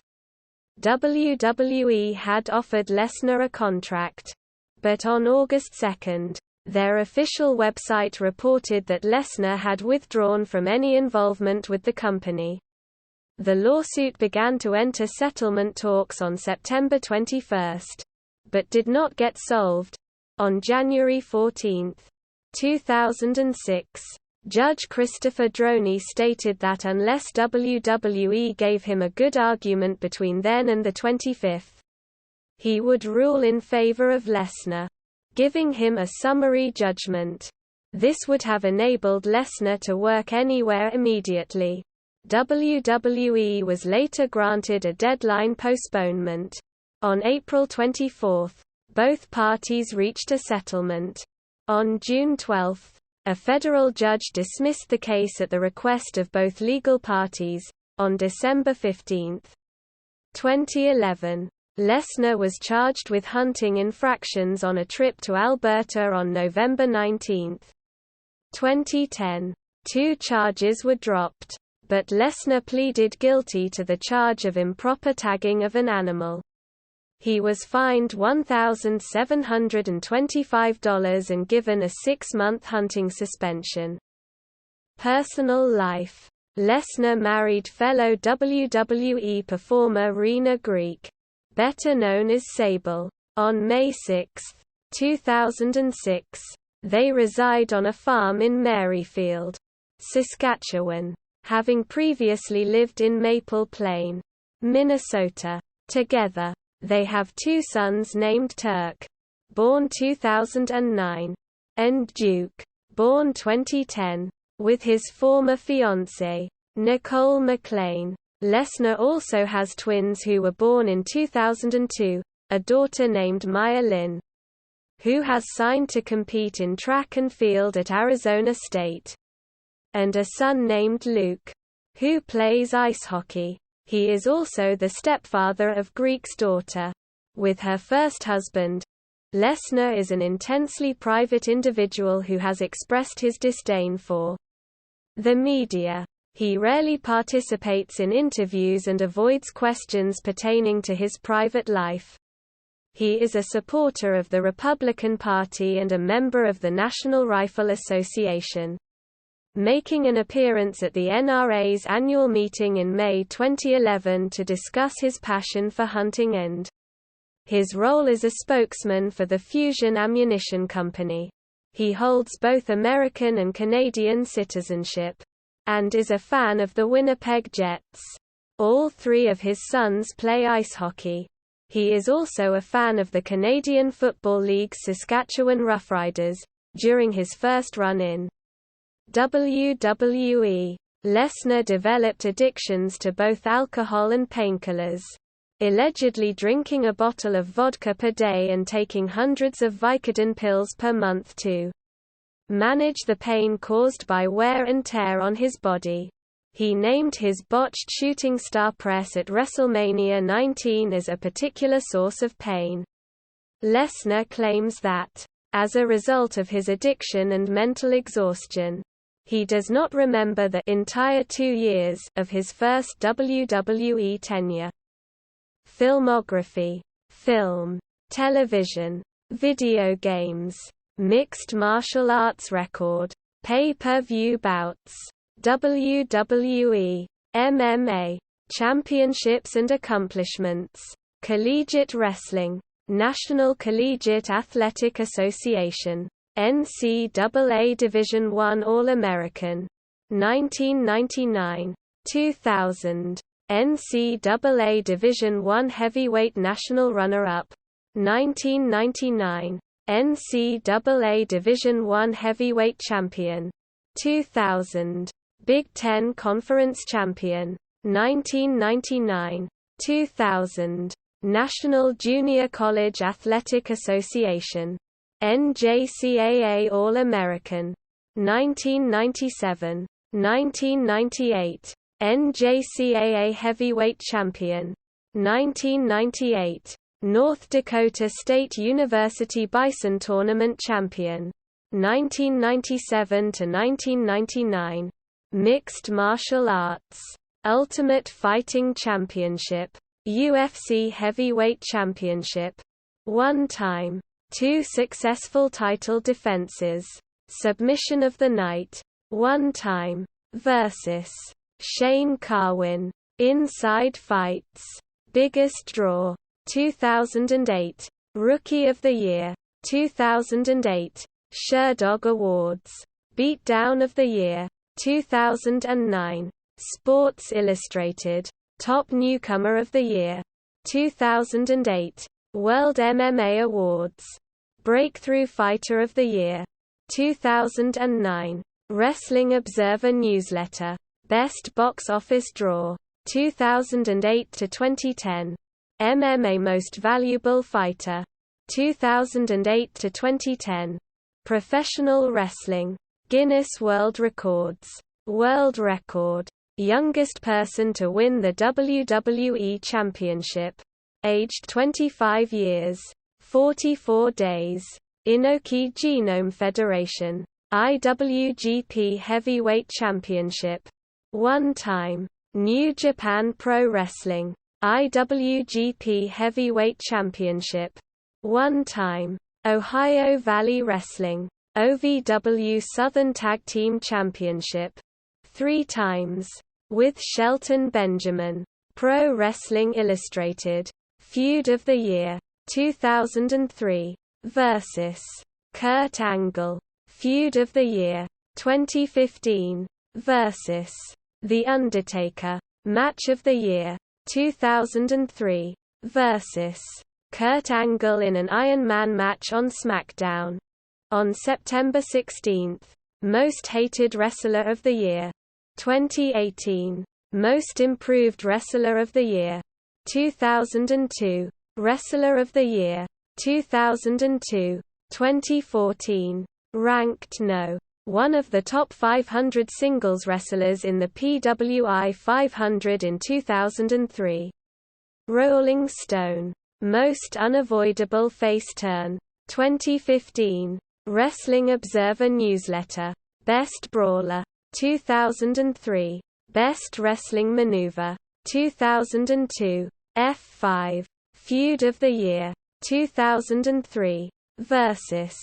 WWE had offered Lesnar a contract, but on August 2, their official website reported that Lesnar had withdrawn from any involvement with the company. The lawsuit began to enter settlement talks on September 21, but did not get solved. On January 14, 2006, Judge Christopher Droney stated that unless WWE gave him a good argument between then and the 25th, he would rule in favor of Lesnar, giving him a summary judgment. This would have enabled Lesnar to work anywhere immediately. WWE was later granted a deadline postponement. On April 24, both parties reached a settlement. On June 12, a federal judge dismissed the case at the request of both legal parties. On December 15, 2011, Lesnar was charged with hunting infractions on a trip to Alberta on November 19, 2010. 2 charges were dropped, but Lesnar pleaded guilty to the charge of improper tagging of an animal. He was fined $1,725 and given a 6-month hunting suspension. Personal life. Lesnar married fellow WWE performer Rena Greek, better known as Sable. On May 6, 2006, they reside on a farm in Maryfield, Saskatchewan, having previously lived in Maple Plain, Minnesota. Together, they have 2 sons named Turk, born 2009, and Duke, born 2010, with his former fiancée, Nicole McLean. Lesnar also has twins who were born in 2002, a daughter named Maya Lynn, who has signed to compete in track and field at Arizona State, and a son named Luke, who plays ice hockey. He is also the stepfather of Greek's daughter. With her first husband, Lesnar is an intensely private individual who has expressed his disdain for the media. He rarely participates in interviews and avoids questions pertaining to his private life. He is a supporter of the Republican Party and a member of the National Rifle Association. Making an appearance at the NRA's annual meeting in May 2011 to discuss his passion for hunting and his role as a spokesman for the Fusion Ammunition Company. He holds both American and Canadian citizenship, and is a fan of the Winnipeg Jets. All three of his sons play ice hockey. He is also a fan of the Canadian Football League's Saskatchewan Roughriders. During his first run in WWE, Lesnar developed addictions to both alcohol and painkillers, allegedly drinking a bottle of vodka per day and taking hundreds of Vicodin pills per month to manage the pain caused by wear and tear on his body. He named his botched shooting star press at WrestleMania 19 as a particular source of pain. Lesnar claims that, as a result of his addiction and mental exhaustion, he does not remember the entire 2 years of his first WWE tenure. Filmography: film, television, video games, mixed martial arts record, pay-per-view bouts, WWE, MMA, championships and accomplishments, collegiate wrestling, National Collegiate Athletic Association, NCAA Division I All-American, 1999, 2000, NCAA Division I Heavyweight National Runner-Up, 1999, NCAA Division I Heavyweight Champion, 2000, Big Ten Conference Champion, 1999, 2000, National Junior College Athletic Association, NJCAA All-American, 1997, 1998, NJCAA Heavyweight Champion, 1998, North Dakota State University Bison Tournament Champion, 1997 to 1999, Mixed Martial Arts, Ultimate Fighting Championship, UFC Heavyweight Championship, 1 time, 2 successful title defenses, Submission of the Night, 1 time, versus Shane Carwin, Inside Fights, Biggest Draw, 2008, Rookie of the Year, 2008, Sherdog Awards, Beatdown of the Year, 2009, Sports Illustrated, Top Newcomer of the Year, 2008, World MMA Awards, Breakthrough Fighter of the Year, 2009, Wrestling Observer Newsletter, Best Box Office Draw, 2008 to 2010, MMA Most Valuable Fighter, 2008 to 2010, Professional Wrestling, Guinness World Records, World Record, Youngest person to win the WWE Championship, aged 25 years, 44 days, Inoki Genome Federation, IWGP Heavyweight Championship, 1 time, New Japan Pro Wrestling, IWGP Heavyweight Championship, 1 time, Ohio Valley Wrestling, OVW Southern Tag Team Championship, 3 times, with Shelton Benjamin, Pro Wrestling Illustrated, Feud of the Year, 2003, versus Kurt Angle, Feud of the Year, 2015, versus The Undertaker, Match of the Year, 2003, versus Kurt Angle in an Iron Man match on SmackDown. On September 16, Most Hated Wrestler of the Year 2018, Most Improved Wrestler of the Year 2002, Wrestler of the Year 2002, 2014, ranked No. 1 of the top 500 singles wrestlers in the PWI 500 in 2003. Rolling Stone, Most Unavoidable Face Turn 2015, Wrestling Observer Newsletter, Best Brawler 2003, Best Wrestling Maneuver 2002, F5, Feud of the Year 2003, versus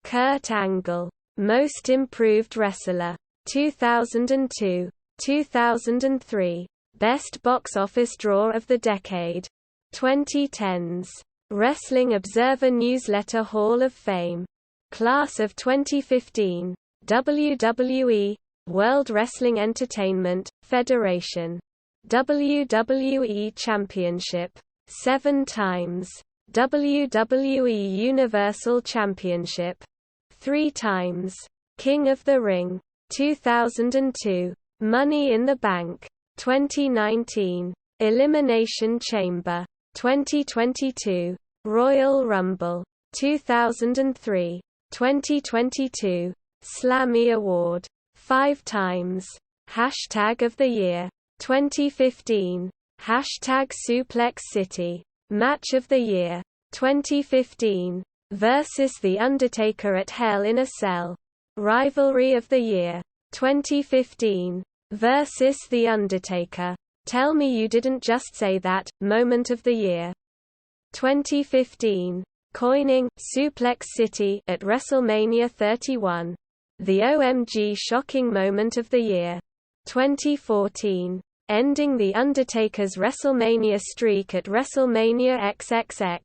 Kurt Angle, Most Improved Wrestler 2002, 2003, Best Box Office Draw of the Decade 2010s, Wrestling Observer Newsletter Hall of Fame, Class of 2015, WWE, World Wrestling Entertainment, Federation, WWE Championship, 7 times, WWE Universal Championship, 3 times, King of the Ring, 2002, Money in the Bank, 2019, Elimination Chamber, 2022, Royal Rumble, 2003, 2022, Slammy Award, 5 times, Hashtag of the Year, 2015, Hashtag Suplex City, Match of the Year, 2015, versus The Undertaker at Hell in a Cell, Rivalry of the Year, 2015, versus The Undertaker, Tell Me You Didn't Just Say That, Moment of the Year, 2015, Coining Suplex City at WrestleMania 31, The OMG Shocking Moment of the Year, 2014, Ending The Undertaker's WrestleMania Streak at WrestleMania XXX,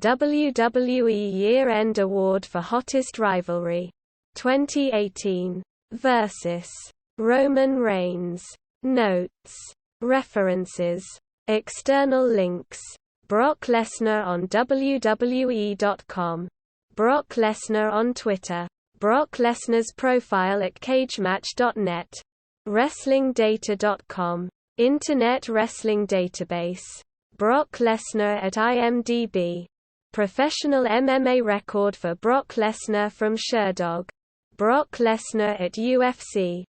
WWE Year-End Award for Hottest Rivalry, 2018, versus Roman Reigns. Notes. References. External links. Brock Lesnar on WWE.com. Brock Lesnar on Twitter. Brock Lesnar's profile at cagematch.net. WrestlingData.com. Internet Wrestling Database. Brock Lesnar at IMDb. Professional MMA record for Brock Lesnar from Sherdog. Brock Lesnar at UFC.